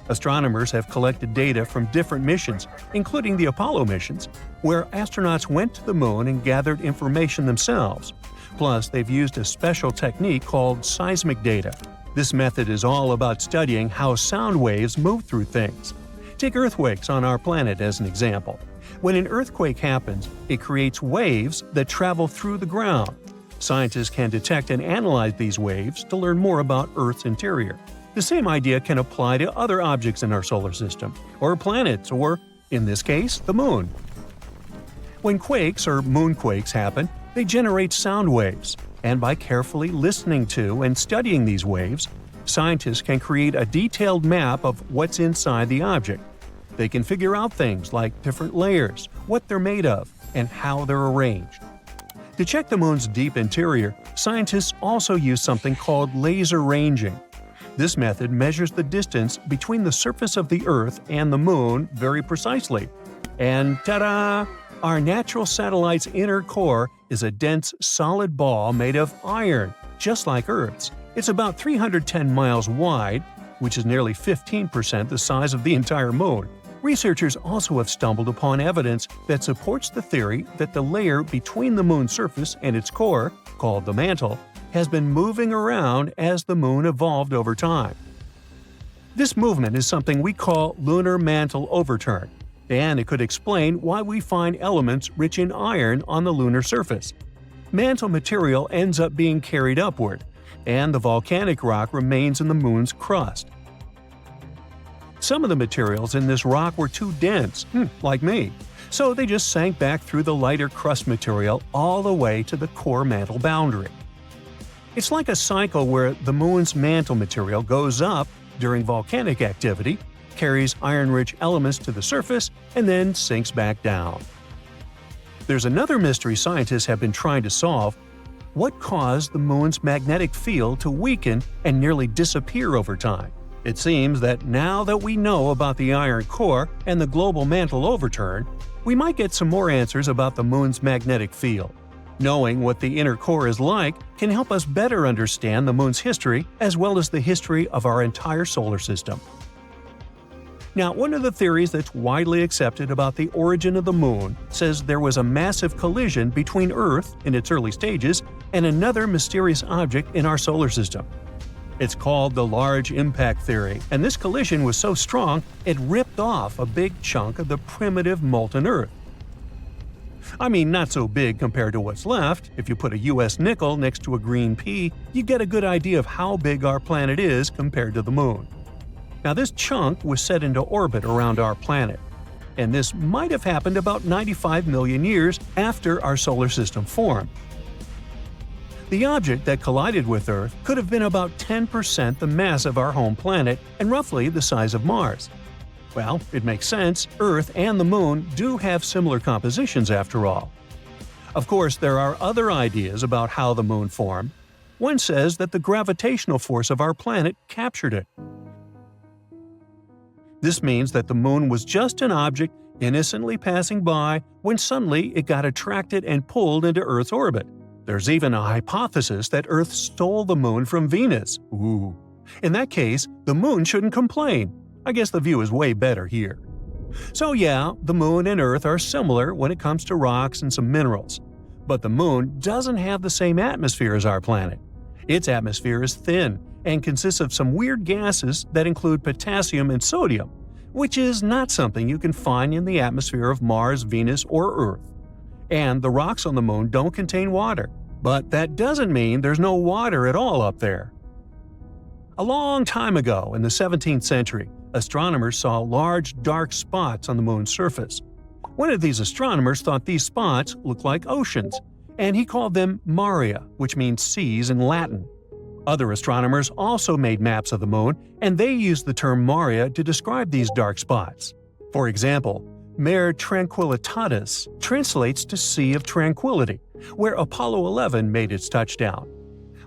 Astronomers have collected data from different missions, including the Apollo missions, where astronauts went to the moon and gathered information themselves. Plus, they've used a special technique called seismic data. This method is all about studying how sound waves move through things. Take earthquakes on our planet as an example. When an earthquake happens, it creates waves that travel through the ground. Scientists can detect and analyze these waves to learn more about Earth's interior. The same idea can apply to other objects in our solar system, or planets, or, in this case, the moon. When quakes or moonquakes happen, they generate sound waves, and by carefully listening to and studying these waves, scientists can create a detailed map of what's inside the object. They can figure out things like different layers, what they're made of, and how they're arranged. To check the moon's deep interior, scientists also use something called laser ranging. This method measures the distance between the surface of the Earth and the moon very precisely. And ta-da! Our natural satellite's inner core is a dense, solid ball made of iron, just like Earth's. It's about 310 miles wide, which is nearly 15% the size of the entire moon. Researchers also have stumbled upon evidence that supports the theory that the layer between the moon's surface and its core, called the mantle, has been moving around as the moon evolved over time. This movement is something we call lunar mantle overturn, and it could explain why we find elements rich in iron on the lunar surface. Mantle material ends up being carried upward, and the volcanic rock remains in the moon's crust. Some of the materials in this rock were too dense, like me, so they just sank back through the lighter crust material all the way to the core mantle boundary. It's like a cycle where the moon's mantle material goes up during volcanic activity, carries iron-rich elements to the surface, and then sinks back down. There's another mystery scientists have been trying to solve. What caused the moon's magnetic field to weaken and nearly disappear over time? It seems that now that we know about the iron core and the global mantle overturn, we might get some more answers about the moon's magnetic field. Knowing what the inner core is like can help us better understand the moon's history as well as the history of our entire solar system. Now, one of the theories that's widely accepted about the origin of the moon says there was a massive collision between Earth, in its early stages, and another mysterious object in our solar system. It's called the Large Impact Theory, and this collision was so strong it ripped off a big chunk of the primitive molten Earth. I mean, not so big compared to what's left. If you put a US nickel next to a green pea, you get a good idea of how big our planet is compared to the moon. Now, this chunk was set into orbit around our planet, and this might have happened about 95 million years after our solar system formed. The object that collided with Earth could have been about 10% the mass of our home planet and roughly the size of Mars. Well, it makes sense. Earth and the Moon do have similar compositions after all. Of course, there are other ideas about how the Moon formed. One says that the gravitational force of our planet captured it. This means that the Moon was just an object innocently passing by when suddenly it got attracted and pulled into Earth's orbit. There's even a hypothesis that Earth stole the Moon from Venus. Ooh. In that case, the Moon shouldn't complain. I guess the view is way better here. So yeah, the Moon and Earth are similar when it comes to rocks and some minerals. But the Moon doesn't have the same atmosphere as our planet. Its atmosphere is thin and consists of some weird gases that include potassium and sodium, which is not something you can find in the atmosphere of Mars, Venus, or Earth. And the rocks on the Moon don't contain water. But that doesn't mean there's no water at all up there. A long time ago, in the 17th century, astronomers saw large dark spots on the Moon's surface. One of these astronomers thought these spots looked like oceans, and he called them maria, which means seas in Latin. Other astronomers also made maps of the Moon, and they used the term maria to describe these dark spots. For example, Mare Tranquillitatis translates to Sea of Tranquility, where Apollo 11 made its touchdown.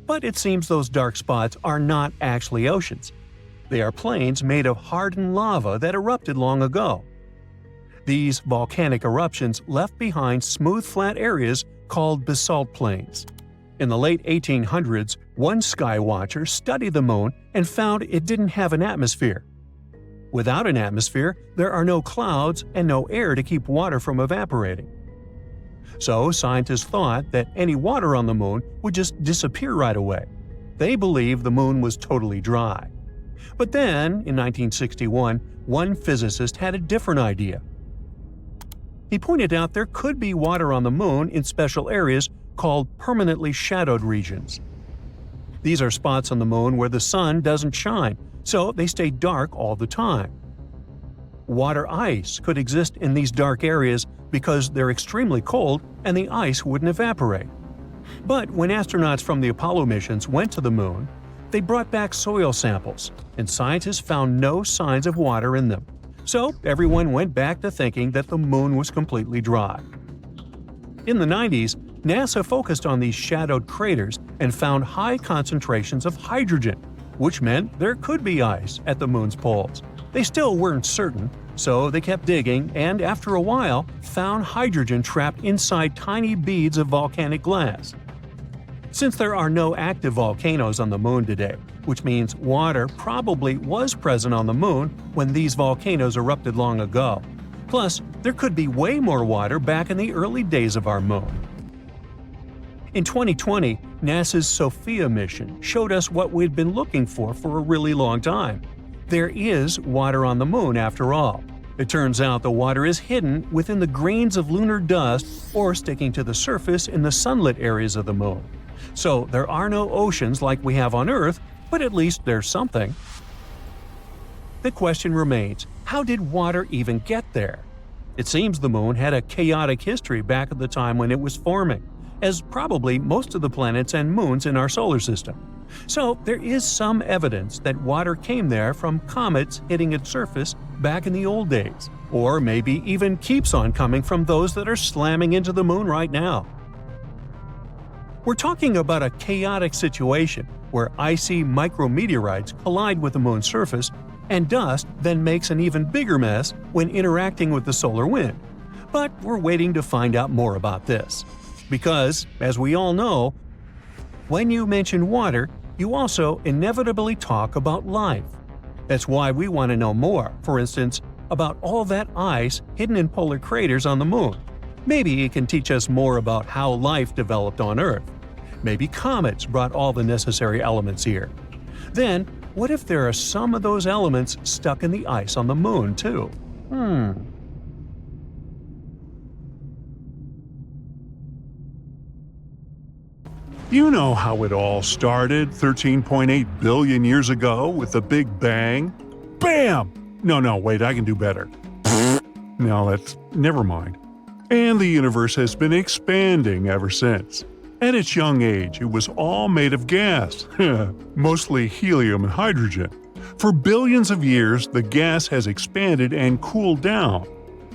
But it seems those dark spots are not actually oceans. They are plains made of hardened lava that erupted long ago. These volcanic eruptions left behind smooth flat areas called basalt plains. In the late 1800s, one sky watcher studied the Moon and found it didn't have an atmosphere. Without an atmosphere, there are no clouds and no air to keep water from evaporating. So scientists thought that any water on the Moon would just disappear right away. They believed the Moon was totally dry. But then, in 1961, one physicist had a different idea. He pointed out there could be water on the Moon in special areas called permanently shadowed regions. These are spots on the Moon where the sun doesn't shine, so they stay dark all the time. Water ice could exist in these dark areas because they're extremely cold and the ice wouldn't evaporate. But when astronauts from the Apollo missions went to the Moon, they brought back soil samples, and scientists found no signs of water in them. So everyone went back to thinking that the Moon was completely dry. In the 90s, NASA focused on these shadowed craters and found high concentrations of hydrogen, which meant there could be ice at the Moon's poles. They still weren't certain, so they kept digging and after a while found hydrogen trapped inside tiny beads of volcanic glass. Since there are no active volcanoes on the Moon today, which means water probably was present on the Moon when these volcanoes erupted long ago. Plus, there could be way more water back in the early days of our Moon. In 2020, NASA's SOFIA mission showed us what we'd been looking for a really long time. There is water on the Moon after all. It turns out the water is hidden within the grains of lunar dust or sticking to the surface in the sunlit areas of the Moon. So there are no oceans like we have on Earth, but at least there's something. The question remains, how did water even get there? It seems the Moon had a chaotic history back at the time when it was forming, as probably most of the planets and moons in our solar system. So there is some evidence that water came there from comets hitting its surface back in the old days, or maybe even keeps on coming from those that are slamming into the Moon right now. We're talking about a chaotic situation where icy micrometeorites collide with the Moon's surface, and dust then makes an even bigger mess when interacting with the solar wind. But we're waiting to find out more about this. Because, as we all know, when you mention water, you also inevitably talk about life. That's why we want to know more, for instance, about all that ice hidden in polar craters on the moon. Maybe it can teach us more about how life developed on Earth. Maybe comets brought all the necessary elements here. Then, what if there are some of those elements stuck in the ice on the moon, too? You know how it all started 13.8 billion years ago with the Big Bang? Bam! No, wait, I can do better. No, never mind. And the universe has been expanding ever since. At its young age, it was all made of gas, mostly helium and hydrogen. For billions of years, the gas has expanded and cooled down.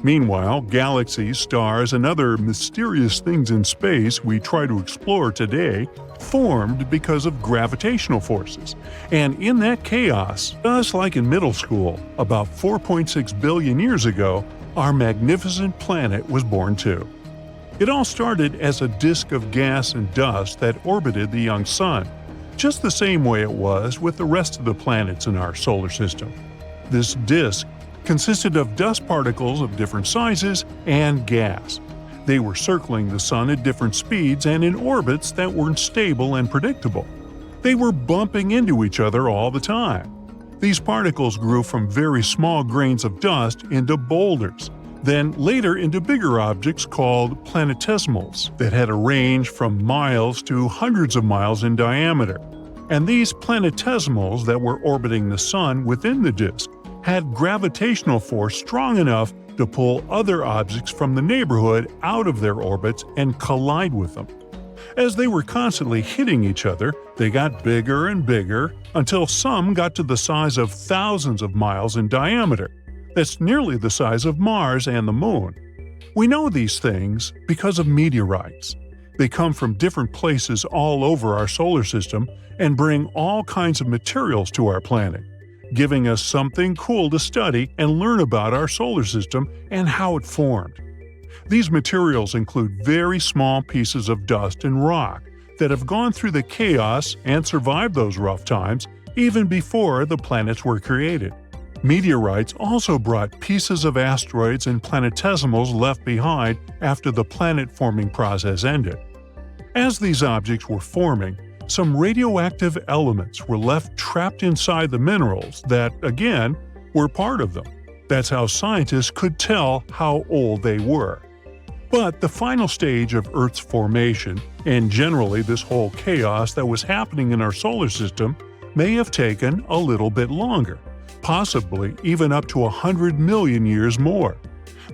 Meanwhile, galaxies, stars, and other mysterious things in space we try to explore today formed because of gravitational forces. And in that chaos, just like in middle school, about 4.6 billion years ago, our magnificent planet was born too. It all started as a disk of gas and dust that orbited the young sun, just the same way it was with the rest of the planets in our solar system. This disk consisted of dust particles of different sizes and gas. They were circling the sun at different speeds and in orbits that weren't stable and predictable. They were bumping into each other all the time. These particles grew from very small grains of dust into boulders, then later into bigger objects called planetesimals that had a range from miles to hundreds of miles in diameter. And these planetesimals that were orbiting the sun within the disk had gravitational force strong enough to pull other objects from the neighborhood out of their orbits and collide with them. As they were constantly hitting each other, they got bigger and bigger until some got to the size of thousands of miles in diameter. That's nearly the size of Mars and the Moon. We know these things because of meteorites. They come from different places all over our solar system and bring all kinds of materials to our planet, giving us something cool to study and learn about our solar system and how it formed. These materials include very small pieces of dust and rock that have gone through the chaos and survived those rough times even before the planets were created. Meteorites also brought pieces of asteroids and planetesimals left behind after the planet-forming process ended. As these objects were forming, some radioactive elements were left trapped inside the minerals that, again, were part of them. That's how scientists could tell how old they were. But the final stage of Earth's formation, and generally this whole chaos that was happening in our solar system, may have taken a little bit longer, possibly even up to 100 million years more.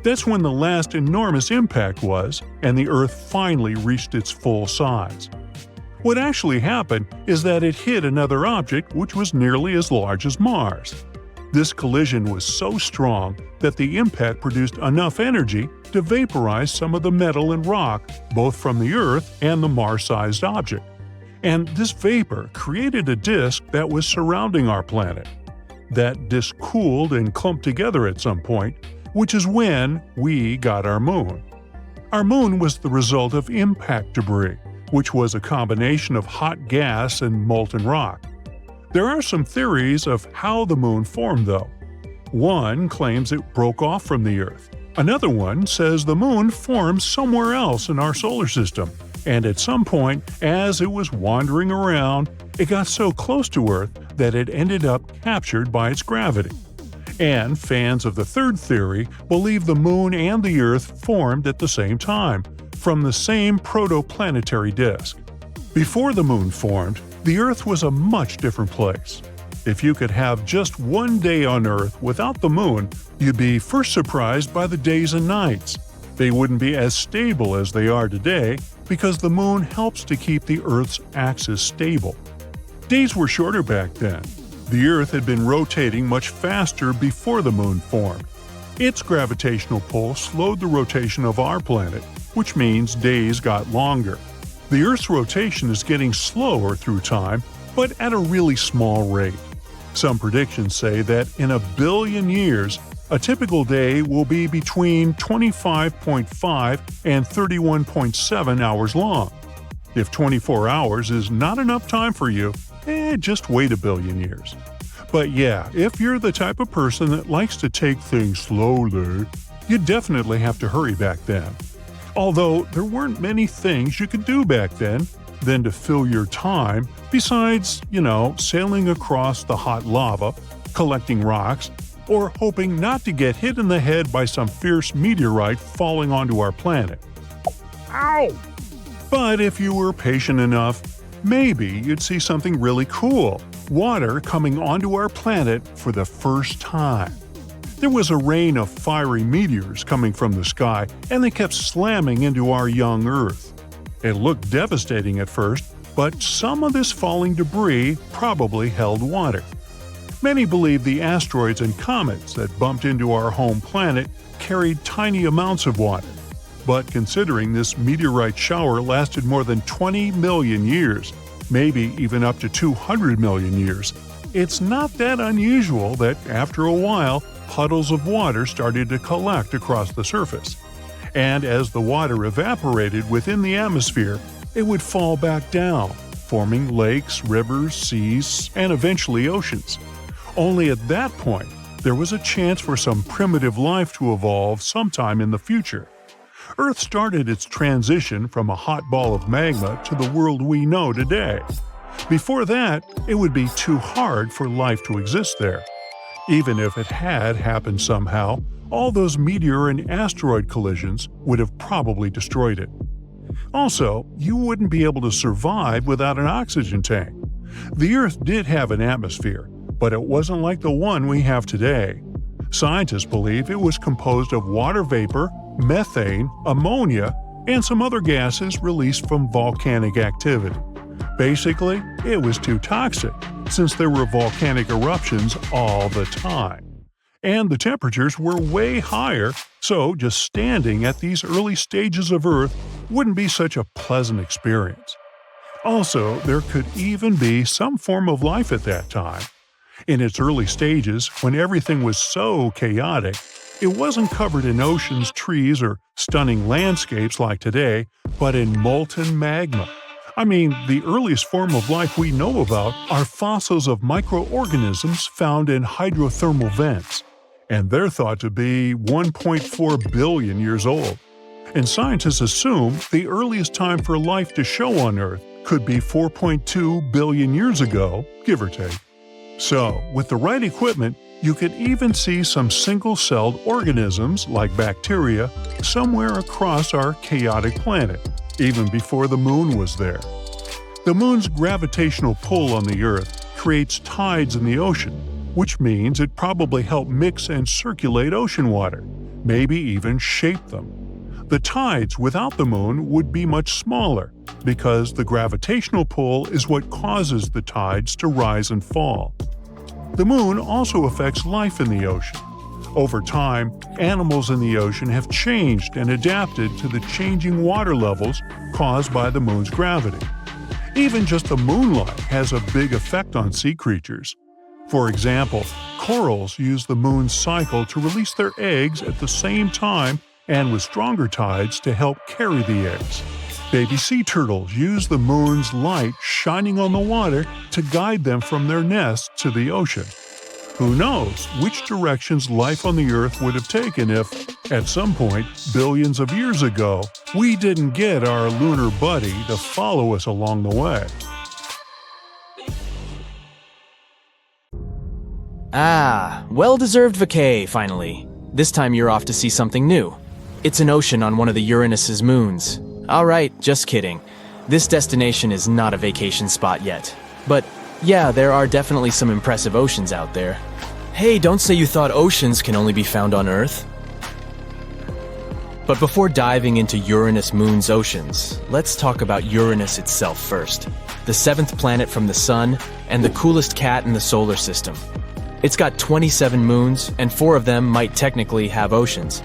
That's when the last enormous impact was, and the Earth finally reached its full size. What actually happened is that it hit another object which was nearly as large as Mars. This collision was so strong that the impact produced enough energy to vaporize some of the metal and rock, both from the Earth and the Mars-sized object. And this vapor created a disk that was surrounding our planet. That disk cooled and clumped together at some point, which is when we got our moon. Our moon was the result of impact debris, which was a combination of hot gas and molten rock. There are some theories of how the moon formed, though. One claims it broke off from the Earth. Another one says the moon formed somewhere else in our solar system, and at some point, as it was wandering around, it got so close to Earth that it ended up captured by its gravity. And fans of the third theory believe the moon and the Earth formed at the same time, from the same protoplanetary disk. Before the moon formed, the Earth was a much different place. If you could have just one day on Earth without the moon, you'd be first surprised by the days and nights. They wouldn't be as stable as they are today because the moon helps to keep the Earth's axis stable. Days were shorter back then. The Earth had been rotating much faster before the moon formed. Its gravitational pull slowed the rotation of our planet, which means days got longer. The Earth's rotation is getting slower through time, but at a really small rate. Some predictions say that in 1 billion years, a typical day will be between 25.5 and 31.7 hours long. If 24 hours is not enough time for you, just wait 1 billion years. But yeah, if you're the type of person that likes to take things slowly, you definitely have to hurry back then. Although there weren't many things you could do back then than to fill your time besides, sailing across the hot lava, collecting rocks, or hoping not to get hit in the head by some fierce meteorite falling onto our planet. Ow! But if you were patient enough, maybe you'd see something really cool: water coming onto our planet for the first time. There was a rain of fiery meteors coming from the sky, and they kept slamming into our young Earth. It looked devastating at first, but some of this falling debris probably held water. Many believe the asteroids and comets that bumped into our home planet carried tiny amounts of water. But considering this meteorite shower lasted more than 20 million years, maybe even up to 200 million years, it's not that unusual that after a while, puddles of water started to collect across the surface. And as the water evaporated within the atmosphere, it would fall back down, forming lakes, rivers, seas, and eventually oceans. Only at that point, there was a chance for some primitive life to evolve sometime in the future. Earth started its transition from a hot ball of magma to the world we know today. Before that, it would be too hard for life to exist there. Even if it had happened somehow, all those meteor and asteroid collisions would have probably destroyed it. Also, you wouldn't be able to survive without an oxygen tank. The Earth did have an atmosphere, but it wasn't like the one we have today. Scientists believe it was composed of water vapor, methane, ammonia, and some other gases released from volcanic activity. Basically, it was too toxic, since there were volcanic eruptions all the time. And the temperatures were way higher, so just standing at these early stages of Earth wouldn't be such a pleasant experience. Also, there could even be some form of life at that time. In its early stages, when everything was so chaotic, it wasn't covered in oceans, trees, or stunning landscapes like today, but in molten magma. The earliest form of life we know about are fossils of microorganisms found in hydrothermal vents, and they're thought to be 1.4 billion years old. And scientists assume the earliest time for life to show on Earth could be 4.2 billion years ago, give or take. So, with the right equipment, you could even see some single-celled organisms like bacteria somewhere across our chaotic planet, even before the moon was there. The moon's gravitational pull on the Earth creates tides in the ocean, which means it probably helped mix and circulate ocean water, maybe even shape them. The tides without the moon would be much smaller, because the gravitational pull is what causes the tides to rise and fall. The moon also affects life in the ocean. Over time, animals in the ocean have changed and adapted to the changing water levels caused by the moon's gravity. Even just the moonlight has a big effect on sea creatures. For example, corals use the moon's cycle to release their eggs at the same time and with stronger tides to help carry the eggs. Baby sea turtles use the moon's light shining on the water to guide them from their nests to the ocean. Who knows which directions life on the Earth would have taken if, at some point, billions of years ago, we didn't get our lunar buddy to follow us along the way. Well-deserved vacay, finally. This time you're off to see something new. It's an ocean on one of the Uranus's moons. Alright, just kidding. This destination is not a vacation spot yet. But yeah, there are definitely some impressive oceans out there. Hey, don't say you thought oceans can only be found on Earth. But before diving into Uranus Moon's oceans, let's talk about Uranus itself first. The seventh planet from the Sun, and the coolest cat in the solar system. It's got 27 moons, and 4 of them might technically have oceans.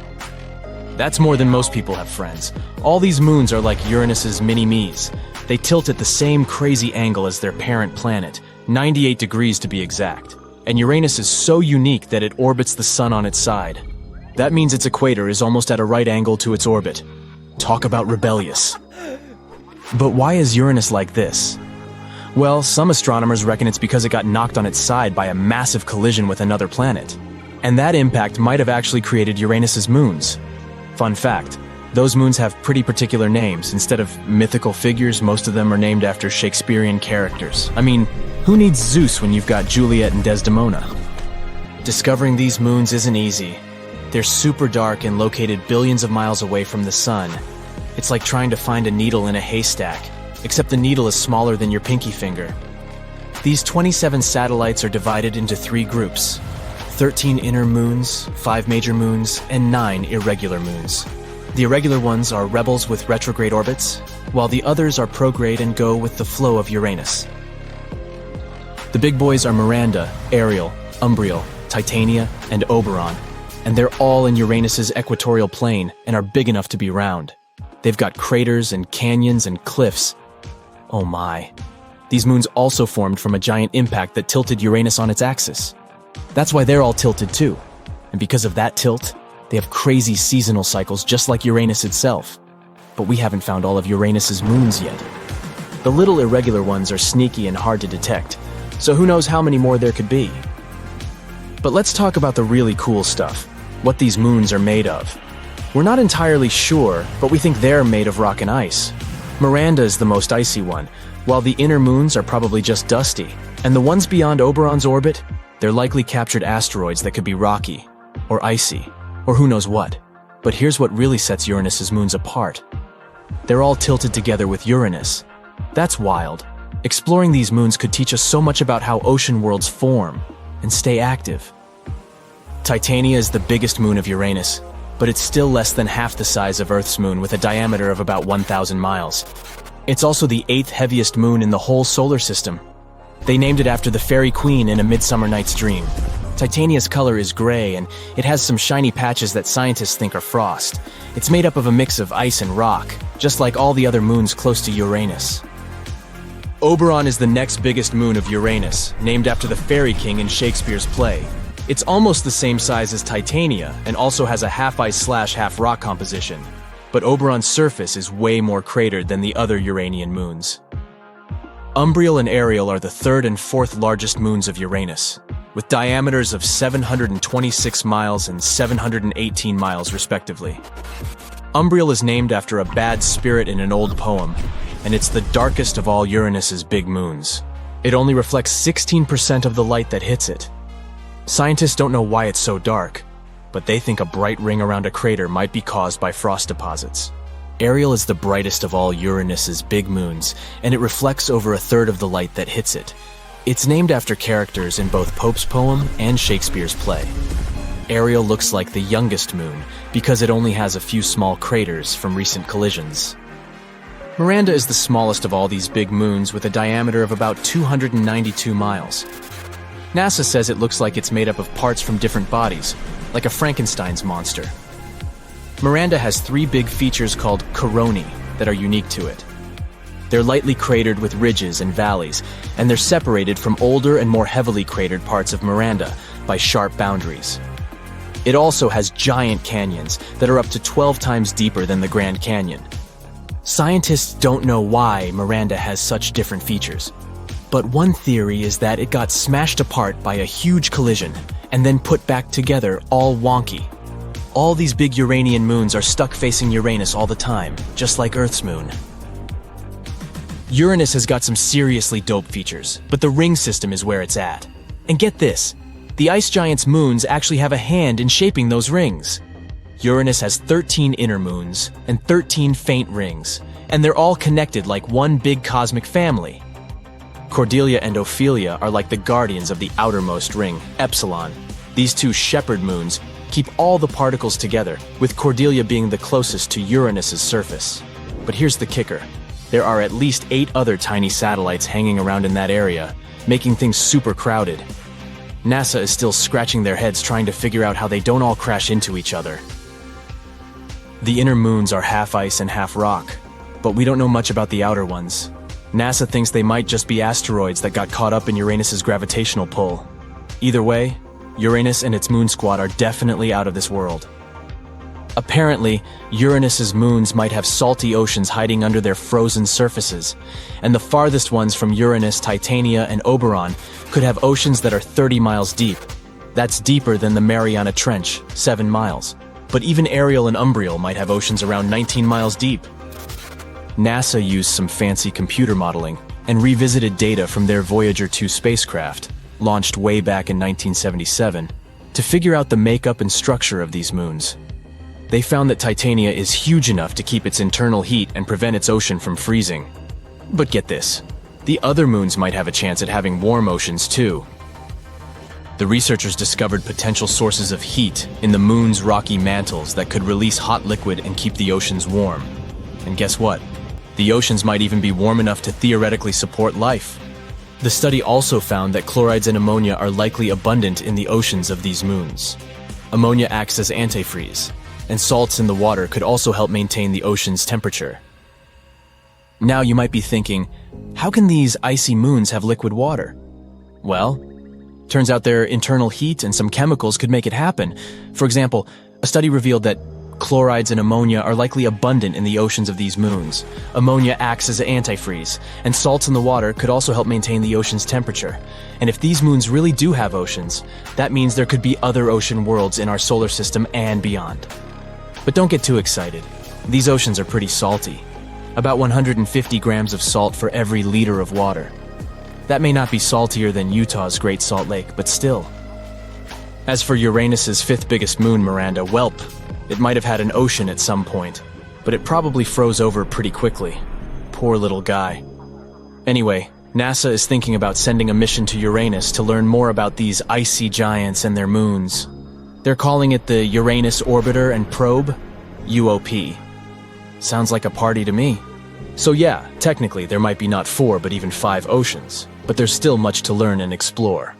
That's more than most people have friends. All these moons are like Uranus's mini-me's. They tilt at the same crazy angle as their parent planet, 98 degrees to be exact. And Uranus is so unique that it orbits the Sun on its side. That means its equator is almost at a right angle to its orbit. Talk about rebellious. But why is Uranus like this? Well, some astronomers reckon it's because it got knocked on its side by a massive collision with another planet. And that impact might have actually created Uranus's moons. Fun fact, those moons have pretty particular names. Instead of mythical figures, most of them are named after Shakespearean characters. I mean, who needs Zeus when you've got Juliet and Desdemona? Discovering these moons isn't easy. They're super dark and located billions of miles away from the sun. It's like trying to find a needle in a haystack, except the needle is smaller than your pinky finger. These 27 satellites are divided into 3 groups: 13 inner moons, 5 major moons, and 9 irregular moons. The irregular ones are rebels with retrograde orbits, while the others are prograde and go with the flow of Uranus. The big boys are Miranda, Ariel, Umbriel, Titania, and Oberon, and they're all in Uranus's equatorial plane and are big enough to be round. They've got craters and canyons and cliffs. Oh my. These moons also formed from a giant impact that tilted Uranus on its axis. That's why they're all tilted too. And because of that tilt, they have crazy seasonal cycles just like Uranus itself. But we haven't found all of Uranus's moons yet. The little irregular ones are sneaky and hard to detect, so who knows how many more there could be. But let's talk about the really cool stuff, what these moons are made of. We're not entirely sure, but we think they're made of rock and ice. Miranda is the most icy one, while the inner moons are probably just dusty. And the ones beyond Oberon's orbit, they're likely captured asteroids that could be rocky, or icy, or who knows what. But here's what really sets Uranus's moons apart. They're all tilted together with Uranus. That's wild. Exploring these moons could teach us so much about how ocean worlds form and stay active. Titania is the biggest moon of Uranus, but it's still less than half the size of Earth's moon with a diameter of about 1,000 miles. It's also the 8th heaviest moon in the whole solar system. They named it after the fairy queen in A Midsummer Night's Dream. Titania's color is gray, and it has some shiny patches that scientists think are frost. It's made up of a mix of ice and rock, just like all the other moons close to Uranus. Oberon is the next biggest moon of Uranus, named after the fairy king in Shakespeare's play. It's almost the same size as Titania, and also has a half-ice/half rock composition. But Oberon's surface is way more cratered than the other Uranian moons. Umbriel and Ariel are the 3rd and 4th largest moons of Uranus, with diameters of 726 miles and 718 miles respectively. Umbriel is named after a bad spirit in an old poem, and it's the darkest of all Uranus's big moons. It only reflects 16% of the light that hits it. Scientists don't know why it's so dark, but they think a bright ring around a crater might be caused by frost deposits. Ariel is the brightest of all Uranus's big moons, and it reflects over 1/3 of the light that hits it. It's named after characters in both Pope's poem and Shakespeare's play. Ariel looks like the youngest moon because it only has a few small craters from recent collisions. Miranda is the smallest of all these big moons with a diameter of about 292 miles. NASA says it looks like it's made up of parts from different bodies, like a Frankenstein's monster. Miranda has 3 big features called coronae that are unique to it. They're lightly cratered with ridges and valleys, and they're separated from older and more heavily cratered parts of Miranda by sharp boundaries. It also has giant canyons that are up to 12 times deeper than the Grand Canyon. Scientists don't know why Miranda has such different features, but one theory is that it got smashed apart by a huge collision and then put back together all wonky. All these big Uranian moons are stuck facing Uranus all the time, just like Earth's moon. Uranus has got some seriously dope features, but the ring system is where it's at. And get this, the ice giant's moons actually have a hand in shaping those rings. Uranus has 13 inner moons and 13 faint rings, and they're all connected like one big cosmic family. Cordelia and Ophelia are like the guardians of the outermost ring, Epsilon. These 2 shepherd moons keep all the particles together, with Cordelia being the closest to Uranus's surface. But here's the kicker. There are at least 8 other tiny satellites hanging around in that area, making things super crowded. NASA is still scratching their heads trying to figure out how they don't all crash into each other. The inner moons are half ice and half rock, but we don't know much about the outer ones. NASA thinks they might just be asteroids that got caught up in Uranus's gravitational pull. Either way, Uranus and its moon squad are definitely out of this world. Apparently, Uranus's moons might have salty oceans hiding under their frozen surfaces, and the farthest ones from Uranus, Titania, and Oberon could have oceans that are 30 miles deep. That's deeper than the Mariana Trench, 7 miles. But even Ariel and Umbriel might have oceans around 19 miles deep. NASA used some fancy computer modeling and revisited data from their Voyager 2 spacecraft, launched way back in 1977, to figure out the makeup and structure of these moons. They found that Titania is huge enough to keep its internal heat and prevent its ocean from freezing. But get this, the other moons might have a chance at having warm oceans too. The researchers discovered potential sources of heat in the moon's rocky mantles that could release hot liquid and keep the oceans warm. And guess what? The oceans might even be warm enough to theoretically support life. The study also found that chlorides and ammonia are likely abundant in the oceans of these moons. Ammonia acts as antifreeze, and salts in the water could also help maintain the ocean's temperature. Now you might be thinking, how can these icy moons have liquid water? Well, turns out their internal heat and some chemicals could make it happen. For example, a study revealed that chlorides and ammonia are likely abundant in the oceans of these moons. Ammonia acts as an antifreeze, and salts in the water could also help maintain the ocean's temperature. And if these moons really do have oceans, that means there could be other ocean worlds in our solar system and beyond. But don't get too excited. These oceans are pretty salty. About 150 grams of salt for every liter of water. That may not be saltier than Utah's Great Salt Lake, but still. As for Uranus's fifth biggest moon, Miranda, welp, it might have had an ocean at some point, but it probably froze over pretty quickly. Poor little guy. Anyway, NASA is thinking about sending a mission to Uranus to learn more about these icy giants and their moons. They're calling it the Uranus Orbiter and Probe, UOP. Sounds like a party to me. So yeah, technically there might be not 4 but even 5 oceans, but there's still much to learn and explore.